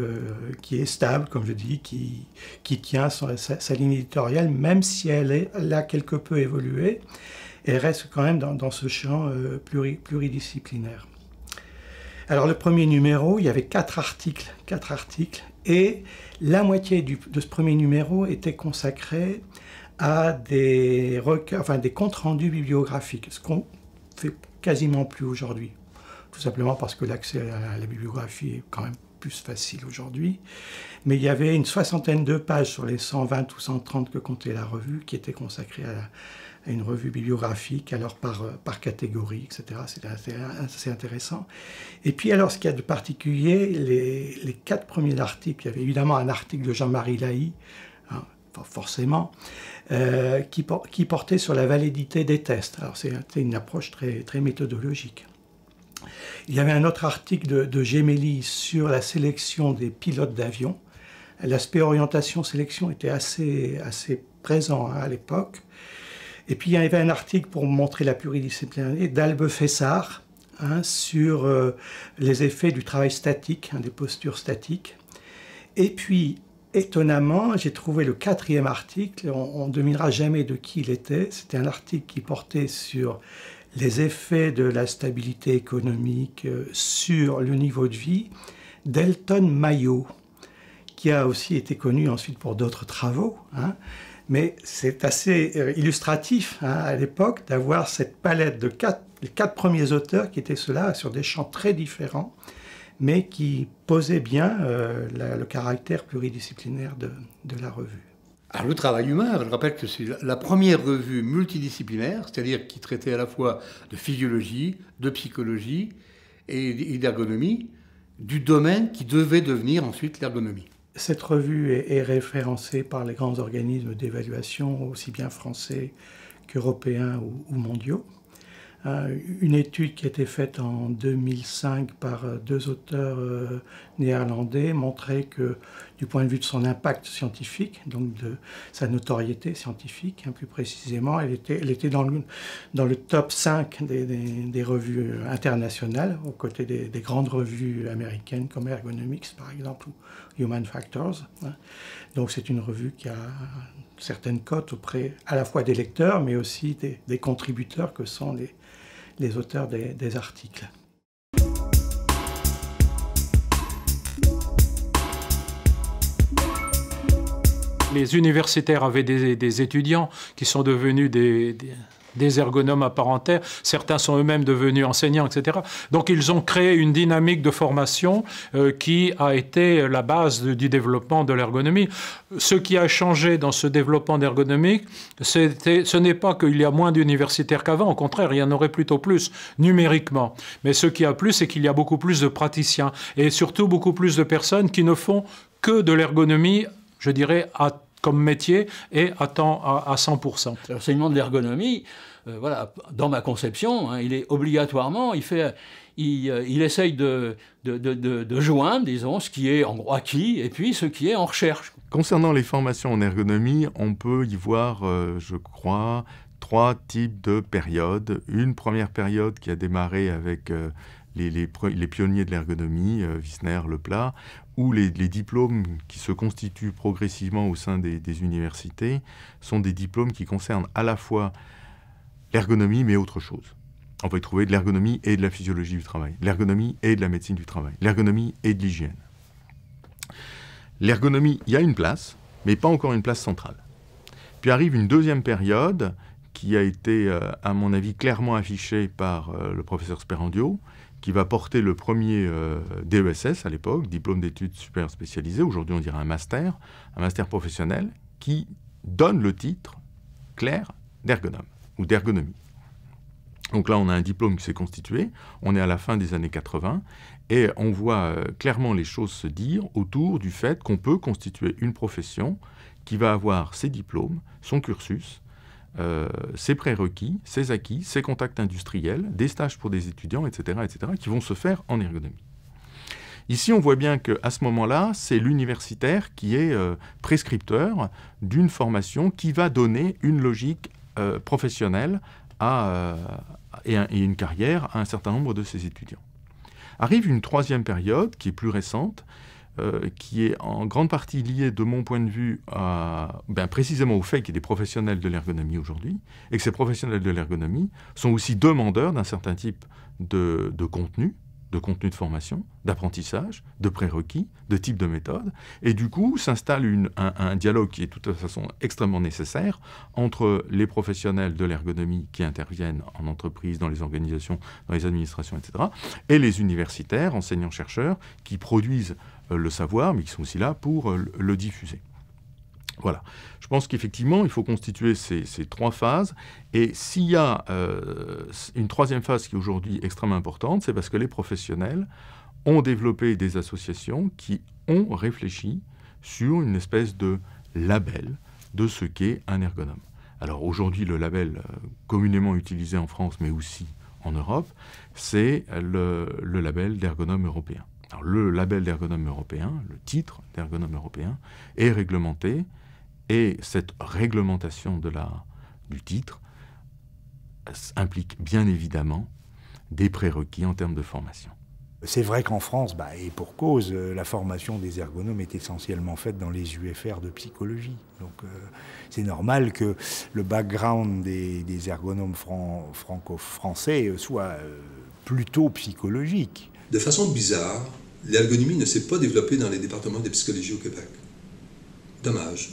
qui est stable, comme je dis, qui tient sa ligne éditoriale, même si elle a quelque peu évolué, et reste quand même dans ce champ pluridisciplinaire. Alors le premier numéro, il y avait 4 articles, et la moitié de ce premier numéro était consacrée à des comptes rendus bibliographiques, ce qu'on fait quasiment plus aujourd'hui, tout simplement parce que l'accès à la bibliographie est quand même plus facile aujourd'hui. Mais il y avait une 60aine de pages sur les 120 ou 130 que comptait la revue qui étaient consacrées à une revue bibliographique, alors par catégorie, etc. C'était assez intéressant. Et puis alors, ce qu'il y a de particulier, les 4 premiers articles, il y avait évidemment un article de Jean-Marie Lahy, forcément, qui portait sur la validité des tests. Alors c'était une approche très méthodologique. Il y avait un autre article de Gemelli sur la sélection des pilotes d'avion. L'aspect orientation-sélection était assez présent à l'époque. Et puis il y avait un article pour montrer la pluridisciplinarité d'Albe Fessard sur les effets du travail statique, des postures statiques. Et puis, étonnamment, j'ai trouvé le 4e article, on ne devinera jamais de qui il était, c'était un article qui portait sur les effets de la stabilité économique sur le niveau de vie d'Elton Mayo, qui a aussi été connu ensuite pour d'autres travaux. Mais c'est assez illustratif à l'époque d'avoir cette palette de les 4 premiers auteurs qui étaient ceux-là sur des champs très différents, mais qui posaient bien le caractère pluridisciplinaire de la revue. Alors le travail humain, je rappelle que c'est la première revue multidisciplinaire, c'est-à-dire qui traitait à la fois de physiologie, de psychologie et d'ergonomie, du domaine qui devait devenir ensuite l'ergonomie. Cette revue est référencée par les grands organismes d'évaluation, aussi bien français qu'européens ou mondiaux. Une étude qui a été faite en 2005 par 2 auteurs néerlandais montrait que, du point de vue de son impact scientifique, donc de sa notoriété scientifique, plus précisément, elle était dans le top 5 des revues internationales, aux côtés des grandes revues américaines comme Ergonomics, par exemple, ou Human Factors. Donc c'est une revue qui a certaines cotes auprès à la fois des lecteurs, mais aussi des contributeurs que sont les auteurs des articles. Les universitaires avaient des étudiants qui sont devenus des ergonomes à part entière. Certains sont eux-mêmes devenus enseignants, etc. Donc ils ont créé une dynamique de formation qui a été la base du développement de l'ergonomie. Ce qui a changé dans ce développement d'ergonomie, ce n'est pas qu'il y a moins d'universitaires qu'avant, au contraire, il y en aurait plutôt plus numériquement. Mais ce qui a plus, c'est qu'il y a beaucoup plus de praticiens et surtout beaucoup plus de personnes qui ne font que de l'ergonomie, je dirais, comme métier et à temps à 100%. L'enseignement de l'ergonomie, voilà, dans ma conception, il est obligatoirement, il essaye de joindre, disons, ce qui est en acquis et puis ce qui est en recherche. Concernant les formations en ergonomie, on peut y voir, je crois, 3 types de périodes. Une première période qui a démarré avec les pionniers de l'ergonomie, Wissner, Leplat, où les diplômes qui se constituent progressivement au sein des universités sont des diplômes qui concernent à la fois l'ergonomie, mais autre chose. On va y trouver de l'ergonomie et de la physiologie du travail, l'ergonomie et de la médecine du travail, l'ergonomie et de l'hygiène. L'ergonomie, il y a une place, mais pas encore une place centrale. Puis arrive une deuxième période qui a été, à mon avis, clairement affichée par le professeur Sperandio, qui va porter le premier DESS à l'époque, diplôme d'études supérieures spécialisées, aujourd'hui on dirait un master professionnel, qui donne le titre clair d'ergonome ou d'ergonomie. Donc là on a un diplôme qui s'est constitué, on est à la fin des années 80, et on voit clairement les choses se dire autour du fait qu'on peut constituer une profession qui va avoir ses diplômes, son cursus, ses prérequis, ses acquis, ses contacts industriels, des stages pour des étudiants, etc., qui vont se faire en ergonomie. Ici, on voit bien qu'à ce moment-là, c'est l'universitaire qui est prescripteur d'une formation qui va donner une logique professionnelle et une carrière à un certain nombre de ses étudiants. Arrive une troisième période, qui est plus récente, qui est en grande partie liée, de mon point de vue, précisément au fait qu'il y a des professionnels de l'ergonomie aujourd'hui, et que ces professionnels de l'ergonomie sont aussi demandeurs d'un certain type de contenu de formation, d'apprentissage, de prérequis, de type de méthode, et du coup s'installe un dialogue qui est de toute façon extrêmement nécessaire entre les professionnels de l'ergonomie qui interviennent en entreprise, dans les organisations, dans les administrations, etc., et les universitaires, enseignants-chercheurs, qui produisent le savoir, mais qui sont aussi là pour le diffuser. Voilà. Je pense qu'effectivement, il faut constituer ces 3 phases. Et s'il y a une troisième phase qui est aujourd'hui extrêmement importante, c'est parce que les professionnels ont développé des associations qui ont réfléchi sur une espèce de label de ce qu'est un ergonome. Alors aujourd'hui, le label communément utilisé en France, mais aussi en Europe, c'est le label d'ergonome européen. Alors, le label d'ergonome européen, le titre d'ergonome européen, est réglementé, et cette réglementation du titre implique bien évidemment des prérequis en termes de formation. C'est vrai qu'en France, et pour cause, la formation des ergonomes est essentiellement faite dans les UFR de psychologie. Donc c'est normal que le background des ergonomes franco-français soit plutôt psychologique. De façon bizarre, l'ergonomie ne s'est pas développée dans les départements de psychologie au Québec. Dommage.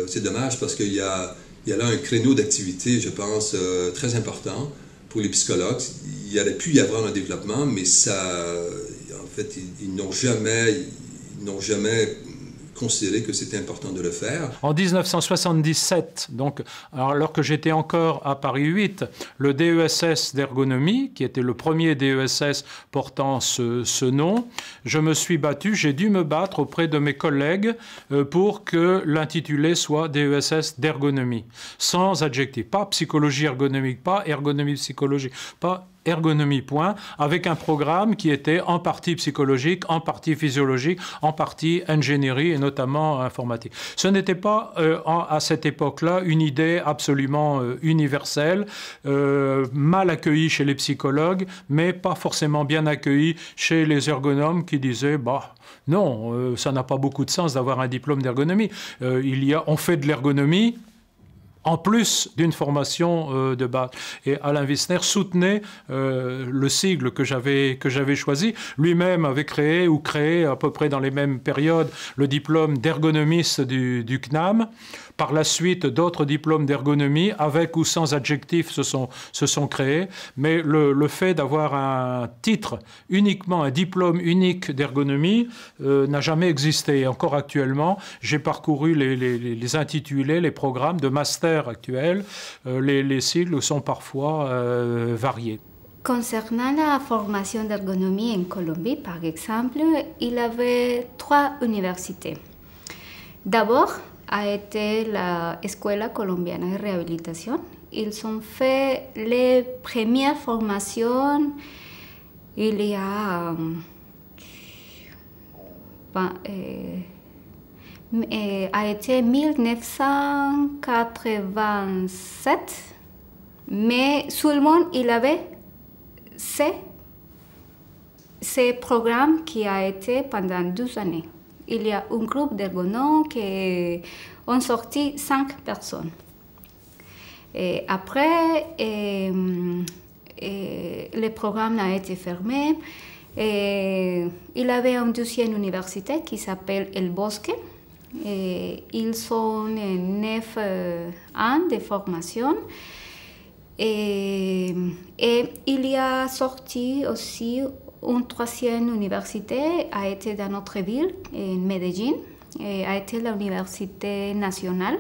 C'est dommage parce qu'il y a là un créneau d'activité, je pense, très important pour les psychologues. Il y aurait pu y avoir un développement, mais ça, en fait, ils n'ont jamais considéré que c'était important de le faire. En 1977, donc, alors que j'étais encore à Paris 8, le DESS d'ergonomie, qui était le premier DESS portant ce nom, je me suis battu, j'ai dû me battre auprès de mes collègues pour que l'intitulé soit DESS d'ergonomie, sans adjectif, pas psychologie ergonomique, pas ergonomie psychologie, pas ergonomie point, avec un programme qui était en partie psychologique, en partie physiologique, en partie ingénierie et notamment informatique. Ce n'était pas à cette époque-là une idée absolument universelle, mal accueillie chez les psychologues, mais pas forcément bien accueillie chez les ergonomes qui disaient non, ça n'a pas beaucoup de sens d'avoir un diplôme d'ergonomie. On fait de l'ergonomie en plus d'une formation de base. Et Alain Wissner soutenait le sigle que j'avais choisi. Lui-même avait créé à peu près dans les mêmes périodes le diplôme d'ergonomiste du CNAM. Par la suite, d'autres diplômes d'ergonomie, avec ou sans adjectif, se sont créés. Mais le fait d'avoir un titre uniquement, un diplôme unique d'ergonomie, n'a jamais existé. Et encore actuellement, j'ai parcouru les intitulés, les programmes de master actuels. Les sigles sont parfois variés. Concernant la formation d'ergonomie en Colombie, par exemple, il y avait 3 universités. D'abord, a été la Escuela Colombiana de Rehabilitación. Ils ont fait les premières formations il y a a été 1987, mais seulement il avait ce programme qui a été pendant 12 années. Il y a un groupe d'ergonomes qui ont sorti 5 personnes. Et après, le programme a été fermé. Et il y avait une deuxième université qui s'appelle El Bosque. Et ils sont 9 ans de formation. Et il y a sorti aussi une 3e université, a été dans notre ville, en Medellín, et a été l'Université nationale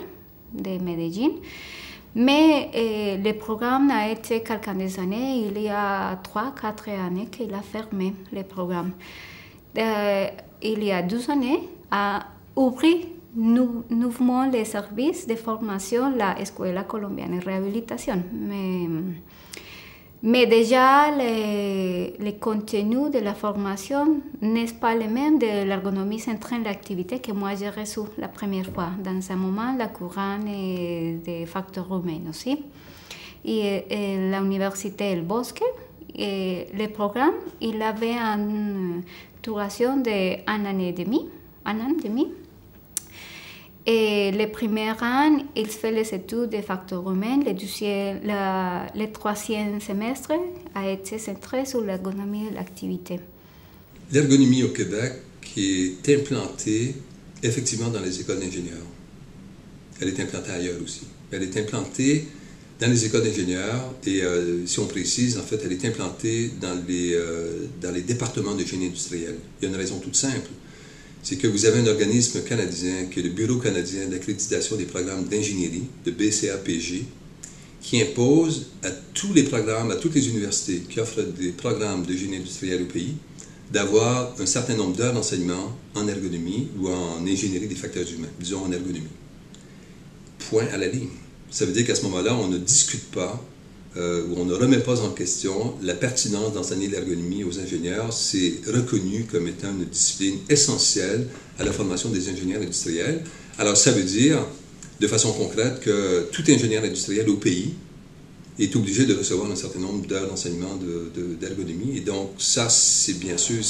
de Medellín. Mais le programme a été quelques années, il y a 3-4 années qu'il a fermé le programme. Il y a 2 années, a ouvert nouvellement les services de formation, la Escuela Colombiana de Rehabilitación. Mais déjà, le contenu de la formation n'est pas le même de l'ergonomie centrée de l'activité que moi j'ai reçu la première fois. Dans ce moment, la couronne des facteurs humains aussi. Et l'université El Bosque, le programme, il avait une duration de 1 an et demi. Et le premier an, il fait les études des facteurs humains. Le 3e semestre a été centré sur l'ergonomie de l'activité. L'ergonomie au Québec est implantée effectivement dans les écoles d'ingénieurs. Elle est implantée ailleurs aussi. Elle est implantée dans les écoles d'ingénieurs et, si on précise, en fait, elle est implantée dans les départements de génie industriel. Il y a une raison toute simple. C'est que vous avez un organisme canadien qui est le Bureau canadien d'accréditation des programmes d'ingénierie, de BCAPG, qui impose à tous les programmes, à toutes les universités qui offrent des programmes de génie industriel au pays, d'avoir un certain nombre d'heures d'enseignement en ergonomie ou en ingénierie des facteurs humains, disons en ergonomie. Point à la ligne. Ça veut dire qu'à ce moment-là, on ne discute pas où on ne remet pas en question la pertinence d'enseigner l'ergonomie aux ingénieurs. C'est reconnu comme étant une discipline essentielle à la formation des ingénieurs industriels. Alors ça veut dire, de façon concrète, que tout ingénieur industriel au pays est obligé de recevoir un certain nombre d'heures d'enseignement d'ergonomie. Et donc ça, c'est bien sûr,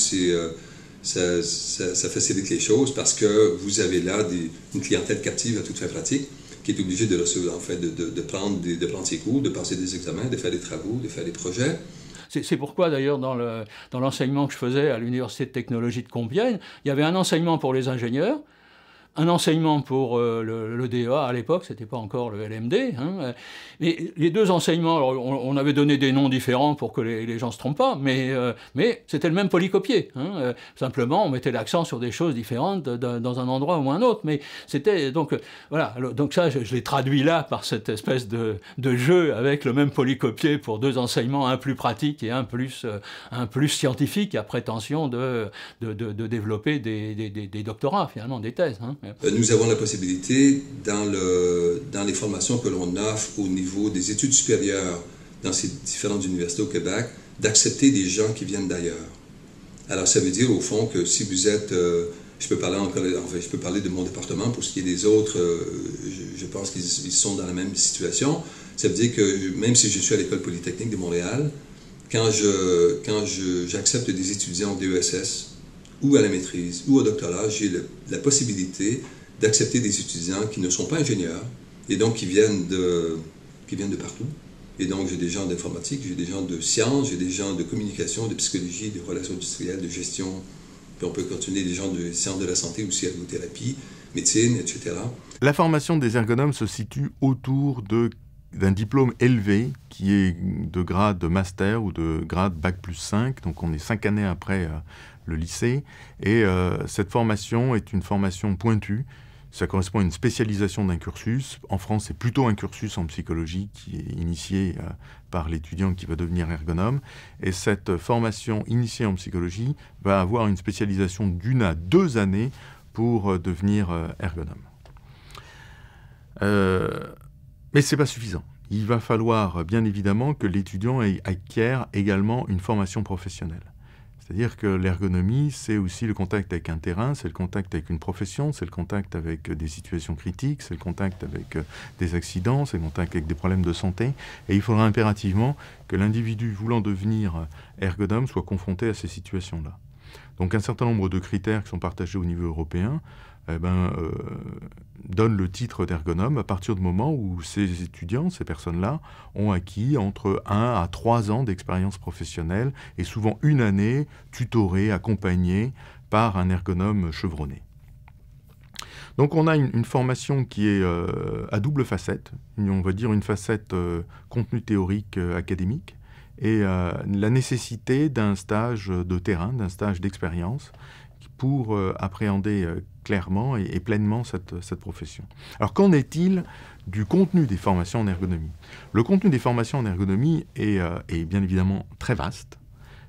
ça facilite les choses parce que vous avez là une clientèle captive à toute fin pratique qui est obligée de recevoir, en fait, de prendre ses cours, de passer des examens, de faire des travaux, de faire des projets. C'est pourquoi d'ailleurs dans l'enseignement que je faisais à l'Université de technologie de Compiègne, il y avait un enseignement pour les ingénieurs, un enseignement pour le DEA à l'époque, c'était pas encore le LMD. Hein. Et les deux enseignements, alors on avait donné des noms différents pour que les gens se trompent pas, mais c'était le même polycopier. Hein. Simplement, on mettait l'accent sur des choses différentes dans un endroit ou un autre. Mais c'était donc voilà. Donc ça, je l'ai traduit là par cette espèce de jeu avec le même polycopier pour deux enseignements, un plus pratique et un plus scientifique, à prétention de développer des doctorats finalement, des thèses. Hein. Nous avons la possibilité, dans les formations que l'on offre au niveau des études supérieures dans ces différentes universités au Québec, d'accepter des gens qui viennent d'ailleurs. Alors ça veut dire au fond que si vous êtes, je peux parler de mon département, pour ce qui est des autres, je pense qu'ils sont dans la même situation. Ça veut dire que même si je suis à l'École polytechnique de Montréal, quand j'accepte des étudiants d'ESS, ou à la maîtrise, ou au doctorat, j'ai la possibilité d'accepter des étudiants qui ne sont pas ingénieurs, et donc qui viennent de partout. Et donc j'ai des gens d'informatique, j'ai des gens de sciences, j'ai des gens de communication, de psychologie, de relations industrielles, de gestion, puis on peut continuer des gens de sciences de la santé, aussi ergothérapie, médecine, etc. La formation des ergonomes se situe autour d'un diplôme élevé qui est de grade de master ou de grade Bac+5, donc on est 5 années après le lycée, et cette formation est une formation pointue. Ça correspond à une spécialisation d'un cursus. En France, c'est plutôt un cursus en psychologie qui est initié par l'étudiant qui va devenir ergonome. Et cette formation initiée en psychologie va avoir une spécialisation d'1 à 2 années pour devenir ergonome. Mais ce n'est pas suffisant. Il va falloir bien évidemment que l'étudiant acquiert également une formation professionnelle. C'est-à-dire que l'ergonomie, c'est aussi le contact avec un terrain, c'est le contact avec une profession, c'est le contact avec des situations critiques, c'est le contact avec des accidents, c'est le contact avec des problèmes de santé. Et il faudra impérativement que l'individu voulant devenir ergonome soit confronté à ces situations-là. Donc un certain nombre de critères qui sont partagés au niveau européen donnent le titre d'ergonome à partir du moment où ces étudiants, ces personnes-là, ont acquis entre 1 à 3 ans d'expérience professionnelle et souvent 1 année tutorée, accompagnée par un ergonome chevronné. Donc on a une formation qui est à double facette, on va dire une facette contenu théorique académique, et la nécessité d'un stage de terrain, d'un stage d'expérience pour appréhender clairement et pleinement cette profession. Alors qu'en est-il du contenu des formations en ergonomie? Le contenu des formations en ergonomie est bien évidemment très vaste,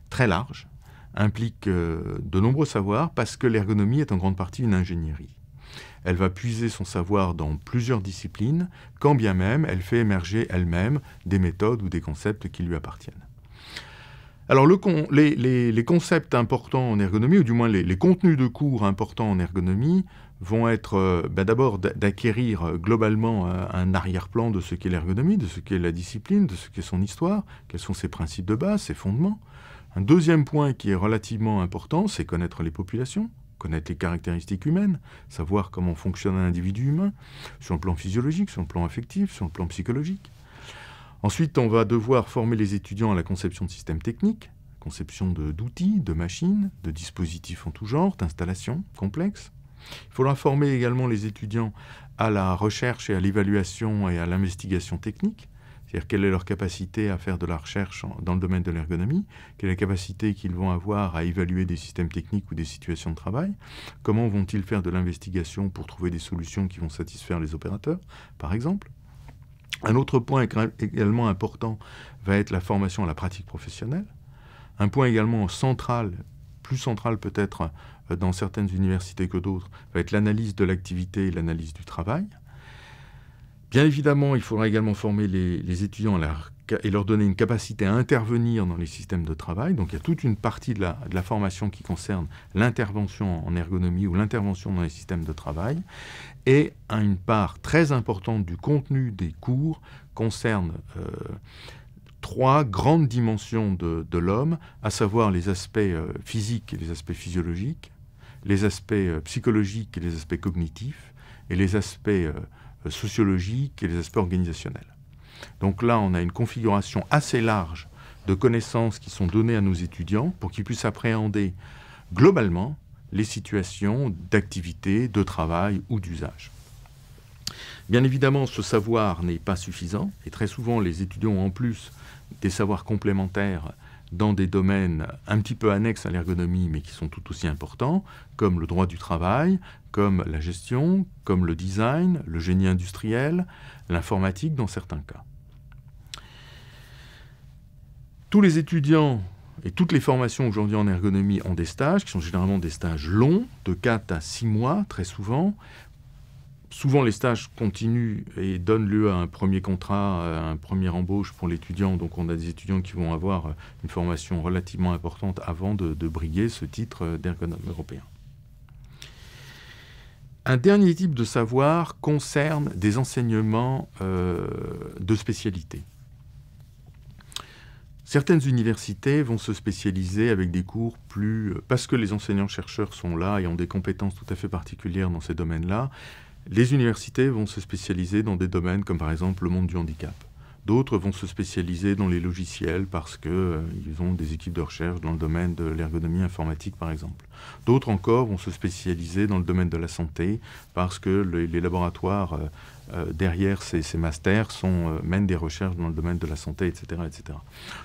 très large, implique de nombreux savoirs parce que l'ergonomie est en grande partie une ingénierie. Elle va puiser son savoir dans plusieurs disciplines, quand bien même elle fait émerger elle-même des méthodes ou des concepts qui lui appartiennent. Alors les concepts importants en ergonomie, ou du moins les contenus de cours importants en ergonomie, vont être d'abord d'acquérir globalement un arrière-plan de ce qu'est l'ergonomie, de ce qu'est la discipline, de ce qu'est son histoire, quels sont ses principes de base, ses fondements. Un deuxième point qui est relativement important, c'est connaître les populations, connaître les caractéristiques humaines, savoir comment fonctionne un individu humain, sur le plan physiologique, sur le plan affectif, sur le plan psychologique. Ensuite, on va devoir former les étudiants à la conception de systèmes techniques, conception d'outils, de machines, de dispositifs en tout genre, d'installations complexes. Il faudra former également les étudiants à la recherche et à l'évaluation et à l'investigation technique, c'est-à-dire quelle est leur capacité à faire de la recherche dans le domaine de l'ergonomie, quelle est la capacité qu'ils vont avoir à évaluer des systèmes techniques ou des situations de travail, comment vont-ils faire de l'investigation pour trouver des solutions qui vont satisfaire les opérateurs, par exemple. Un autre point également important va être la formation à la pratique professionnelle. Un point également central, plus central peut-être dans certaines universités que d'autres, va être l'analyse de l'activité et l'analyse du travail. Bien évidemment, il faudra également former les étudiants à la et leur donner une capacité à intervenir dans les systèmes de travail. Donc il y a toute une partie de la formation qui concerne l'intervention en ergonomie ou l'intervention dans les systèmes de travail. Et une part très importante du contenu des cours concerne 3 grandes dimensions de l'homme, à savoir les aspects physiques et les aspects physiologiques, les aspects psychologiques et les aspects cognitifs, et les aspects sociologiques et les aspects organisationnels. Donc là, on a une configuration assez large de connaissances qui sont données à nos étudiants pour qu'ils puissent appréhender globalement les situations d'activité, de travail ou d'usage. Bien évidemment, ce savoir n'est pas suffisant, et très souvent, les étudiants ont en plus des savoirs complémentaires dans des domaines un petit peu annexes à l'ergonomie, mais qui sont tout aussi importants, comme le droit du travail, comme la gestion, comme le design, le génie industriel, l'informatique dans certains cas. Tous les étudiants et toutes les formations aujourd'hui en ergonomie ont des stages, qui sont généralement des stages longs, de 4 à 6 mois, très souvent. Souvent, les stages continuent et donnent lieu à un premier contrat, à un premier embauche pour l'étudiant. Donc, on a des étudiants qui vont avoir une formation relativement importante avant de briguer ce titre d'ergonome européen. Un dernier type de savoir concerne des enseignements de spécialité. Certaines universités vont se spécialiser avec des cours parce que les enseignants-chercheurs sont là et ont des compétences tout à fait particulières dans ces domaines-là. Les universités vont se spécialiser dans des domaines comme par exemple le monde du handicap. D'autres vont se spécialiser dans les logiciels parce qu'ils ont des équipes de recherche dans le domaine de l'ergonomie informatique par exemple. D'autres encore vont se spécialiser dans le domaine de la santé parce que les laboratoires derrière ces masters mènent des recherches dans le domaine de la santé, etc., etc.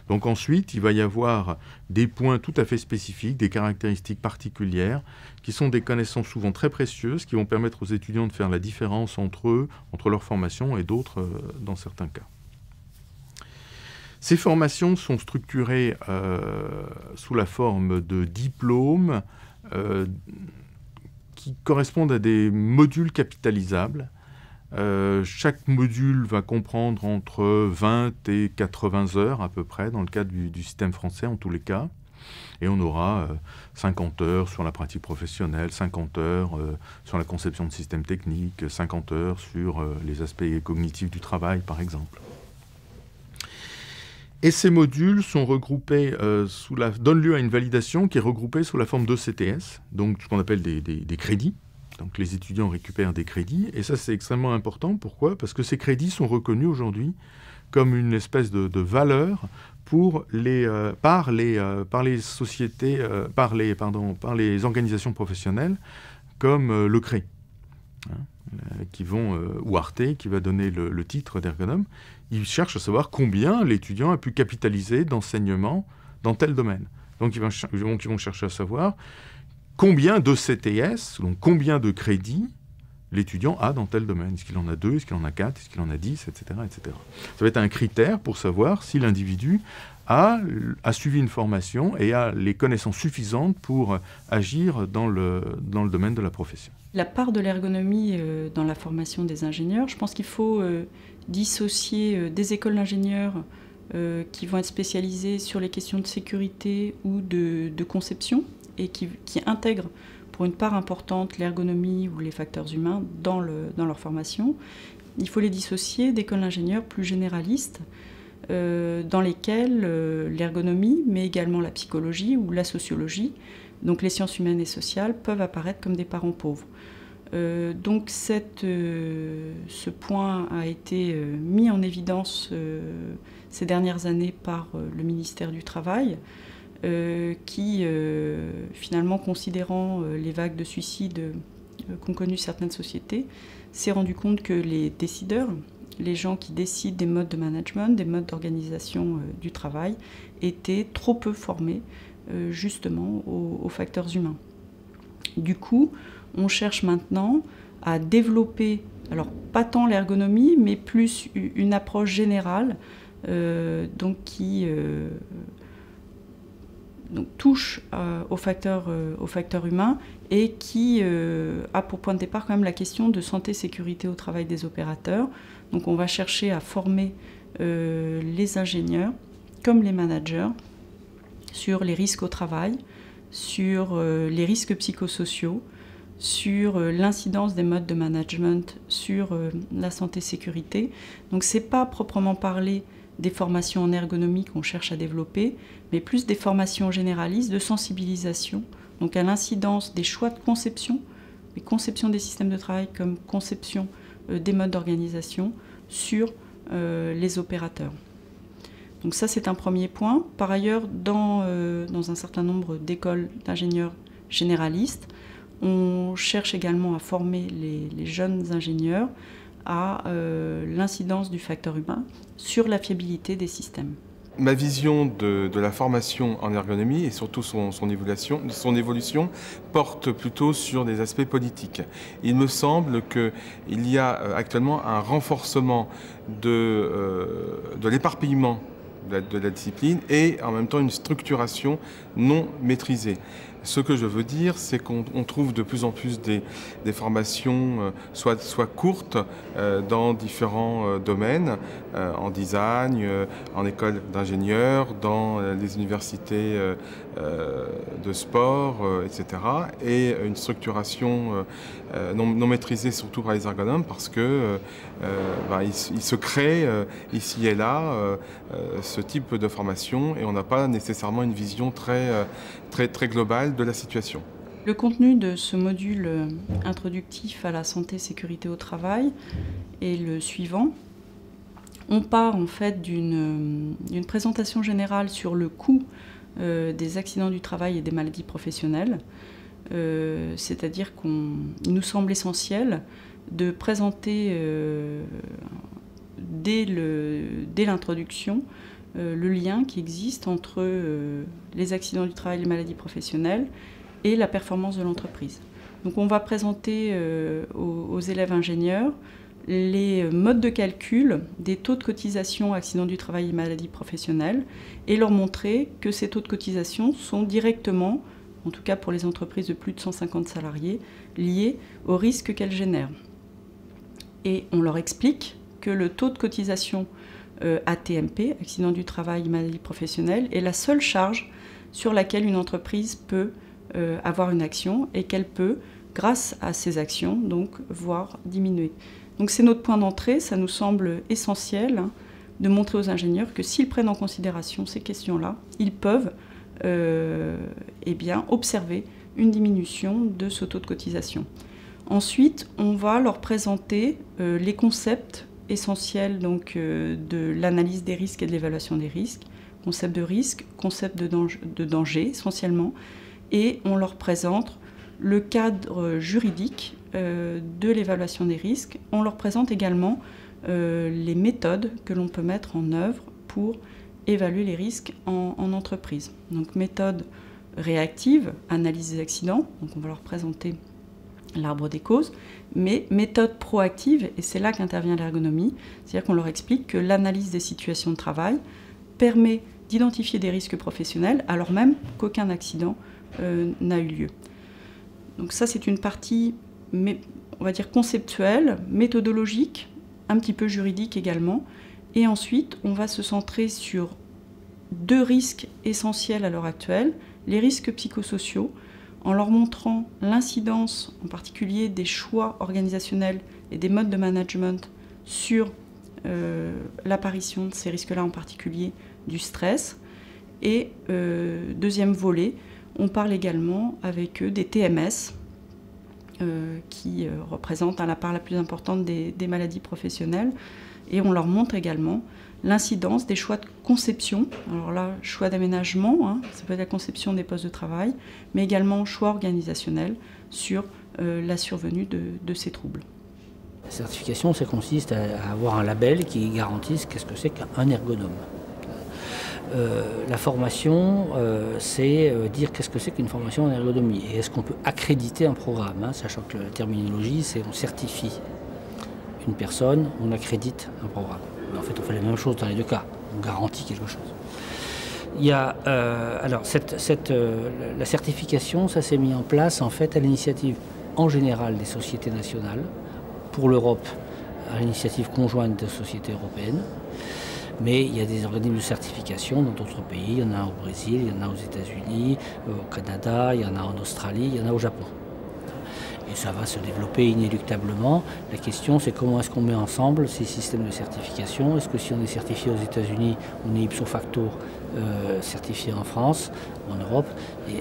Donc ensuite, il va y avoir des points tout à fait spécifiques, des caractéristiques particulières, qui sont des connaissances souvent très précieuses, qui vont permettre aux étudiants de faire la différence entre eux, entre leur formation et d'autres dans certains cas. Ces formations sont structurées sous la forme de diplômes qui correspondent à des modules capitalisables. Chaque module va comprendre entre 20 et 80 heures à peu près, dans le cadre du système français en tous les cas. Et on aura 50 heures sur la pratique professionnelle, 50 heures sur la conception de systèmes techniques, 50 heures sur les aspects cognitifs du travail par exemple. Et ces modules sont regroupés, donnent lieu à une validation qui est regroupée sous la forme d'ECTS, donc ce qu'on appelle des crédits. Donc les étudiants récupèrent des crédits, et ça c'est extrêmement important. Pourquoi? Parce que ces crédits sont reconnus aujourd'hui comme une espèce de valeur par les organisations professionnelles, comme le CRE, ou Arte, qui va donner le titre d'ergonome. Ils cherchent à savoir combien l'étudiant a pu capitaliser d'enseignement dans tel domaine. Donc ils vont chercher à savoir combien de CTS, donc combien de crédits l'étudiant a dans tel domaine. Est-ce qu'il en a 2, est-ce qu'il en a 4, est-ce qu'il en a 10, etc., etc. Ça va être un critère pour savoir si l'individu a suivi une formation et a les connaissances suffisantes pour agir dans le domaine de la profession. La part de l'ergonomie dans la formation des ingénieurs, je pense qu'il faut dissocier des écoles d'ingénieurs qui vont être spécialisées sur les questions de sécurité ou de conception et qui intègrent pour une part importante l'ergonomie ou les facteurs humains dans leur formation. Il faut les dissocier d'écoles d'ingénieurs plus généralistes dans lesquelles l'ergonomie, mais également la psychologie ou la sociologie, donc les sciences humaines et sociales, peuvent apparaître comme des parents pauvres. Donc ce point a été mis en évidence ces dernières années par le ministère du Travail, qui, finalement, considérant les vagues de suicides qu'ont connues certaines sociétés, s'est rendu compte que les décideurs, les gens qui décident des modes de management, des modes d'organisation du travail, étaient trop peu formés, justement, aux facteurs humains. Du coup, on cherche maintenant à développer, alors pas tant l'ergonomie, mais plus une approche générale, donc qui touche aux facteurs humains et qui a pour point de départ quand même la question de santé et sécurité au travail des opérateurs. Donc on va chercher à former les ingénieurs comme les managers sur les risques au travail, sur les risques psychosociaux, sur l'incidence des modes de management sur la santé-sécurité. Donc ce n'est pas proprement parler des formations en ergonomie qu'on cherche à développer, mais plus des formations généralistes de sensibilisation, donc à l'incidence des choix de conception, les conceptions des systèmes de travail comme conception des modes d'organisation sur les opérateurs. Donc ça, c'est un premier point. Par ailleurs, dans un certain nombre d'écoles d'ingénieurs généralistes, on cherche également à former les jeunes ingénieurs à l'incidence du facteur humain sur la fiabilité des systèmes. Ma vision de la formation en ergonomie et surtout son évolution porte plutôt sur des aspects politiques. Il me semble qu'il y a actuellement un renforcement de l'éparpillement de la discipline et en même temps une structuration non maîtrisée. Ce que je veux dire, c'est qu'on trouve de plus en plus des formations soit courtes dans différents domaines, en design, en école d'ingénieurs, dans les universités de sport, etc. Et une structuration non maîtrisée surtout par les ergonomes parce que il se crée ici et là ce type de formation et on n'a pas nécessairement une vision très globale de la situation. Le contenu de ce module introductif à la santé et sécurité au travail est le suivant. On part en fait d'une présentation générale sur le coût des accidents du travail et des maladies professionnelles. C'est-à-dire qu'il nous semble essentiel de présenter dès l'introduction le lien qui existe entre les accidents du travail et les maladies professionnelles et la performance de l'entreprise. Donc on va présenter aux élèves ingénieurs les modes de calcul des taux de cotisation accidents du travail et maladies professionnelles et leur montrer que ces taux de cotisation sont directement, en tout cas pour les entreprises de plus de 150 salariés, liés au risque qu'elles génèrent. Et on leur explique que le taux de cotisation ATMP, accident du travail, maladie professionnelle, est la seule charge sur laquelle une entreprise peut avoir une action et qu'elle peut, grâce à ces actions, donc voir diminuer. Donc c'est notre point d'entrée, ça nous semble essentiel de montrer aux ingénieurs que s'ils prennent en considération ces questions-là, ils peuvent observer une diminution de ce taux de cotisation. Ensuite, on va leur présenter les concepts essentiels donc, de l'analyse des risques et de l'évaluation des risques, concept de risque, concept de danger essentiellement, et on leur présente le cadre juridique de l'évaluation des risques. On leur présente également les méthodes que l'on peut mettre en œuvre pour évaluer les risques en entreprise. Donc méthode réactive, analyse des accidents, donc on va leur présenter l'arbre des causes, mais méthode proactive, et c'est là qu'intervient l'ergonomie, c'est-à-dire qu'on leur explique que l'analyse des situations de travail permet d'identifier des risques professionnels alors même qu'aucun accident n'a eu lieu. Donc ça, c'est une partie, on va dire, conceptuelle, méthodologique, un petit peu juridique également, et ensuite, on va se centrer sur deux risques essentiels à l'heure actuelle, les risques psychosociaux, en leur montrant l'incidence, en particulier des choix organisationnels et des modes de management sur l'apparition de ces risques-là, en particulier du stress. Et deuxième volet, on parle également avec eux des TMS, qui représentent la part la plus importante des maladies professionnelles, et on leur montre également l'incidence des choix de conception, alors là, choix d'aménagement, ça peut être la conception des postes de travail, mais également choix organisationnel sur la survenue de ces troubles. La certification, ça consiste à avoir un label qui garantisse qu'est-ce que c'est qu'un ergonome. La formation, c'est dire qu'est-ce que c'est qu'une formation en ergonomie et est-ce qu'on peut accréditer un programme, sachant que la terminologie, c'est on certifie une personne, on accrédite un programme. Mais en fait, on fait la même chose dans les deux cas. On garantit quelque chose. Il y a, alors, la certification, ça s'est mis en place en fait à l'initiative en général des sociétés nationales, pour l'Europe, à l'initiative conjointe des sociétés européennes. Mais il y a des organismes de certification dans d'autres pays. Il y en a au Brésil, il y en a aux États-Unis, au Canada, il y en a en Australie, il y en a au Japon. Et ça va se développer inéluctablement. La question, c'est comment est-ce qu'on met ensemble ces systèmes de certification. Est-ce que si on est certifié aux États-Unis, on est ipso facto certifié en France, en Europe,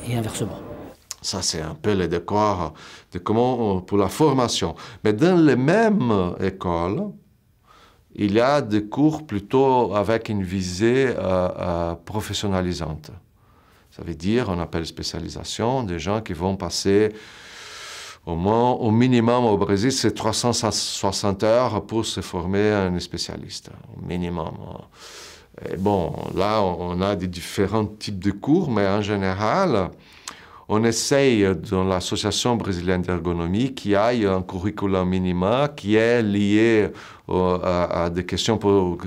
et inversement. Ça, c'est un peu le décor de comment pour la formation. Mais dans les mêmes écoles, il y a des cours plutôt avec une visée professionnalisante. Ça veut dire, on appelle spécialisation, des gens qui vont passer au minimum au Brésil, c'est 360 heures pour se former un spécialiste, au minimum. Et bon, là, on a des différents types de cours, mais en général, on essaye dans l'Association brésilienne d'ergonomie qu'il y ait un curriculum minimum qui est lié à des questions pour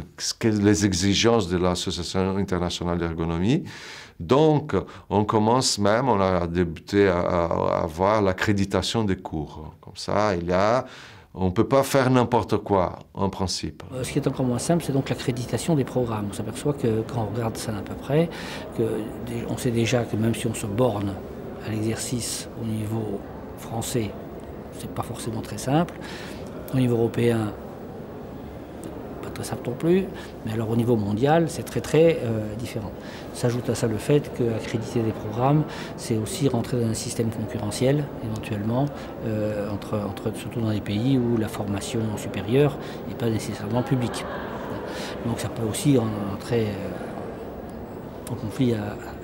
les exigences de l'Association internationale d'ergonomie. Donc, on commence même, on a débuté à avoir l'accréditation des cours. Comme ça, on ne peut pas faire n'importe quoi, en principe. Ce qui est encore moins simple, c'est donc l'accréditation des programmes. On s'aperçoit que quand on regarde ça d'à peu près, on sait déjà que même si on se borne à l'exercice au niveau français, c'est pas forcément très simple. Au niveau européen, pas très simple non plus, mais alors au niveau mondial, c'est très différent. S'ajoute à ça le fait qu'accréditer des programmes, c'est aussi rentrer dans un système concurrentiel, éventuellement, surtout dans des pays où la formation supérieure n'est pas nécessairement publique. Donc ça peut aussi entrer en conflit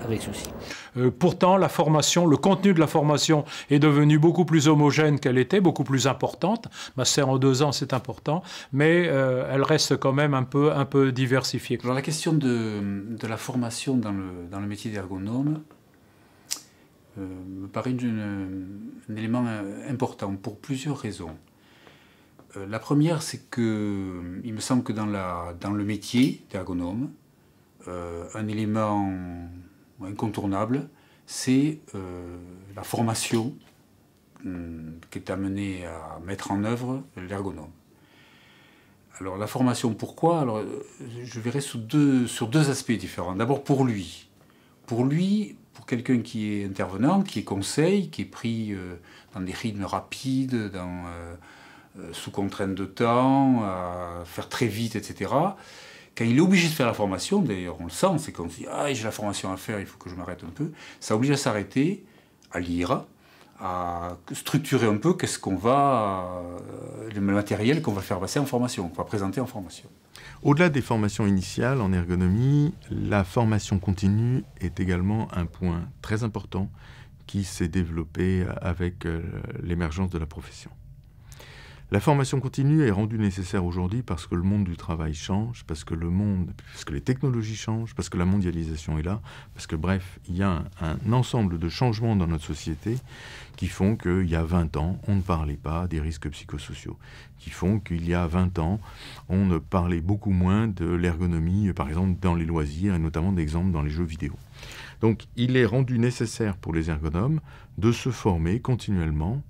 avec ceci. Pourtant, la formation, le contenu de la formation est devenu beaucoup plus homogène qu'elle était, beaucoup plus importante. Master en 2 ans, c'est important, mais elle reste quand même un peu diversifiée. Alors la question de la formation dans le métier d'ergonome me paraît un élément important pour plusieurs raisons. La première, c'est qu'il me semble que dans le métier d'ergonome, un élément incontournable, c'est la formation qui est amenée à mettre en œuvre l'ergonome. Alors la formation, pourquoi? Alors, je verrai sur deux aspects différents. D'abord pour lui, pour quelqu'un qui est intervenant, qui est conseil, qui est pris dans des rythmes rapides, sous contrainte de temps, à faire très vite, etc. Quand il est obligé de faire la formation, d'ailleurs on le sent, c'est comme si j'ai la formation à faire, il faut que je m'arrête un peu. Ça oblige à s'arrêter, à lire, à structurer un peu le matériel qu'on va faire passer en formation, qu'on va présenter en formation. Au-delà des formations initiales en ergonomie, la formation continue est également un point très important qui s'est développé avec l'émergence de la profession. La formation continue est rendue nécessaire aujourd'hui parce que le monde du travail change, parce que les technologies changent, parce que la mondialisation est là, parce que bref, il y a un ensemble de changements dans notre société qui font qu'il y a 20 ans, on ne parlait pas des risques psychosociaux, qui font qu'il y a 20 ans, on ne parlait beaucoup moins de l'ergonomie, par exemple dans les loisirs, et notamment d'exemples dans les jeux vidéo. Donc il est rendu nécessaire pour les ergonomes de se former continuellement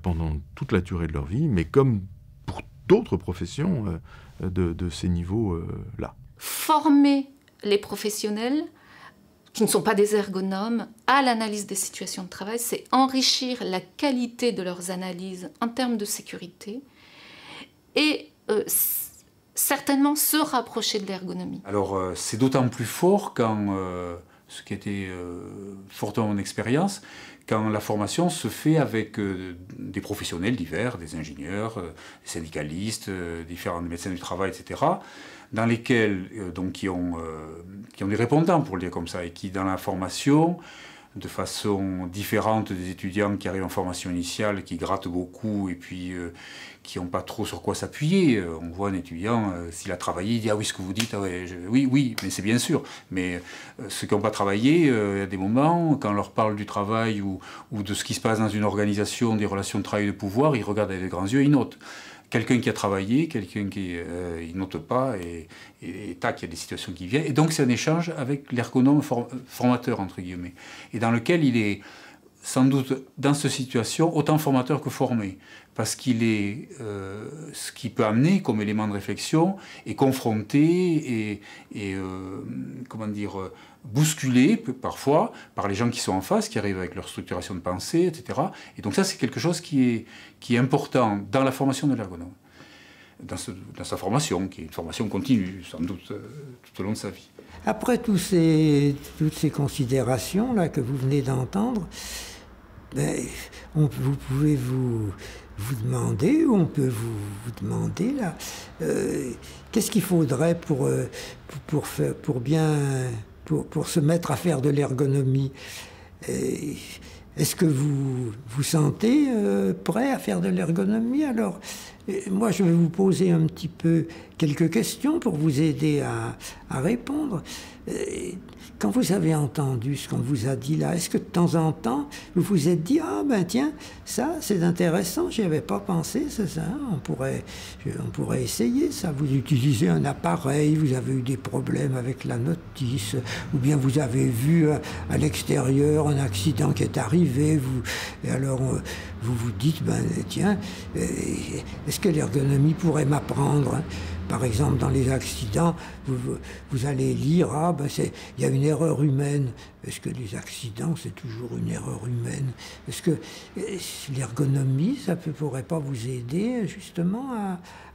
pendant toute la durée de leur vie, mais comme pour d'autres professions de ces niveaux-là. Former les professionnels qui ne sont pas des ergonomes à l'analyse des situations de travail, c'est enrichir la qualité de leurs analyses en termes de sécurité et certainement se rapprocher de l'ergonomie. Alors c'est d'autant plus fort quand, ce qui était fortement mon expérience, quand la formation se fait avec des professionnels divers, des ingénieurs, des syndicalistes, différents médecins du travail, etc., dans lesquels, qui ont des répondants, pour le dire comme ça, et qui, dans la formation, de façon différente des étudiants qui arrivent en formation initiale, qui grattent beaucoup et puis qui n'ont pas trop sur quoi s'appuyer. On voit un étudiant, s'il a travaillé, il dit « Ah oui, ce que vous dites, ah ouais, oui, mais c'est bien sûr. » Mais ceux qui n'ont pas travaillé, il y a des moments, quand on leur parle du travail ou de ce qui se passe dans une organisation, des relations de travail et de pouvoir, ils regardent avec des grands yeux et ils notent. Quelqu'un qui a travaillé, quelqu'un qui il note pas, et tac, il y a des situations qui viennent. Et donc c'est un échange avec l'ergonome formateur, entre guillemets, et dans lequel il est sans doute dans cette situation autant formateur que formé, parce qu'il est ce qui peut amener comme élément de réflexion et confronté et comment dire, bousculé parfois par les gens qui sont en face, qui arrivent avec leur structuration de pensée, etc. Et donc ça, c'est quelque chose qui est important dans la formation de l'ergonome, dans sa formation, qui est une formation continue, sans doute, tout au long de sa vie. Après toutes ces considérations là que vous venez d'entendre, ben, vous pouvez vous demander, ou on peut vous demander là, qu'est-ce qu'il faudrait pour se mettre à faire de l'ergonomie? Est-ce que vous vous sentez prêt à faire de l'ergonomie? Alors, moi, je vais vous poser un petit peu quelques questions pour vous aider à répondre. Quand vous avez entendu ce qu'on vous a dit là, est-ce que de temps en temps, vous vous êtes dit « Ah ben tiens, ça c'est intéressant, j'y avais pas pensé, c'est ça, on pourrait essayer ça. » Vous utilisez un appareil, vous avez eu des problèmes avec la notice, ou bien vous avez vu à l'extérieur un accident qui est arrivé, et alors vous vous dites « Ben tiens, est-ce que l'ergonomie pourrait m'apprendre hein? » Par exemple, dans les accidents, vous allez lire « Ah, ben il y a une erreur humaine. » Est-ce que les accidents, c'est toujours une erreur humaine? Est-ce que l'ergonomie, ça ne pourrait pas vous aider justement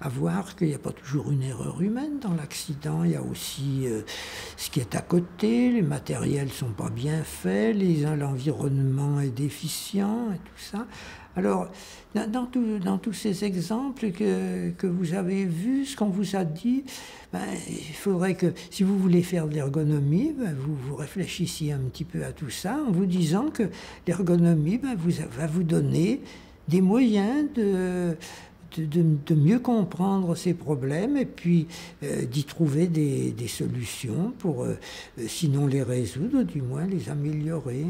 à voir qu'il n'y a pas toujours une erreur humaine dans l'accident? Il y a aussi ce qui est à côté, les matériels ne sont pas bien faits, l'environnement est déficient et tout ça. Alors, dans tous ces exemples que vous avez vus, ce qu'on vous a dit, ben, il faudrait que, si vous voulez faire de l'ergonomie, ben, vous réfléchissiez un petit peu à tout ça, en vous disant que l'ergonomie ben, va vous donner des moyens de mieux comprendre ces problèmes et puis d'y trouver des solutions pour, sinon les résoudre, du moins les améliorer.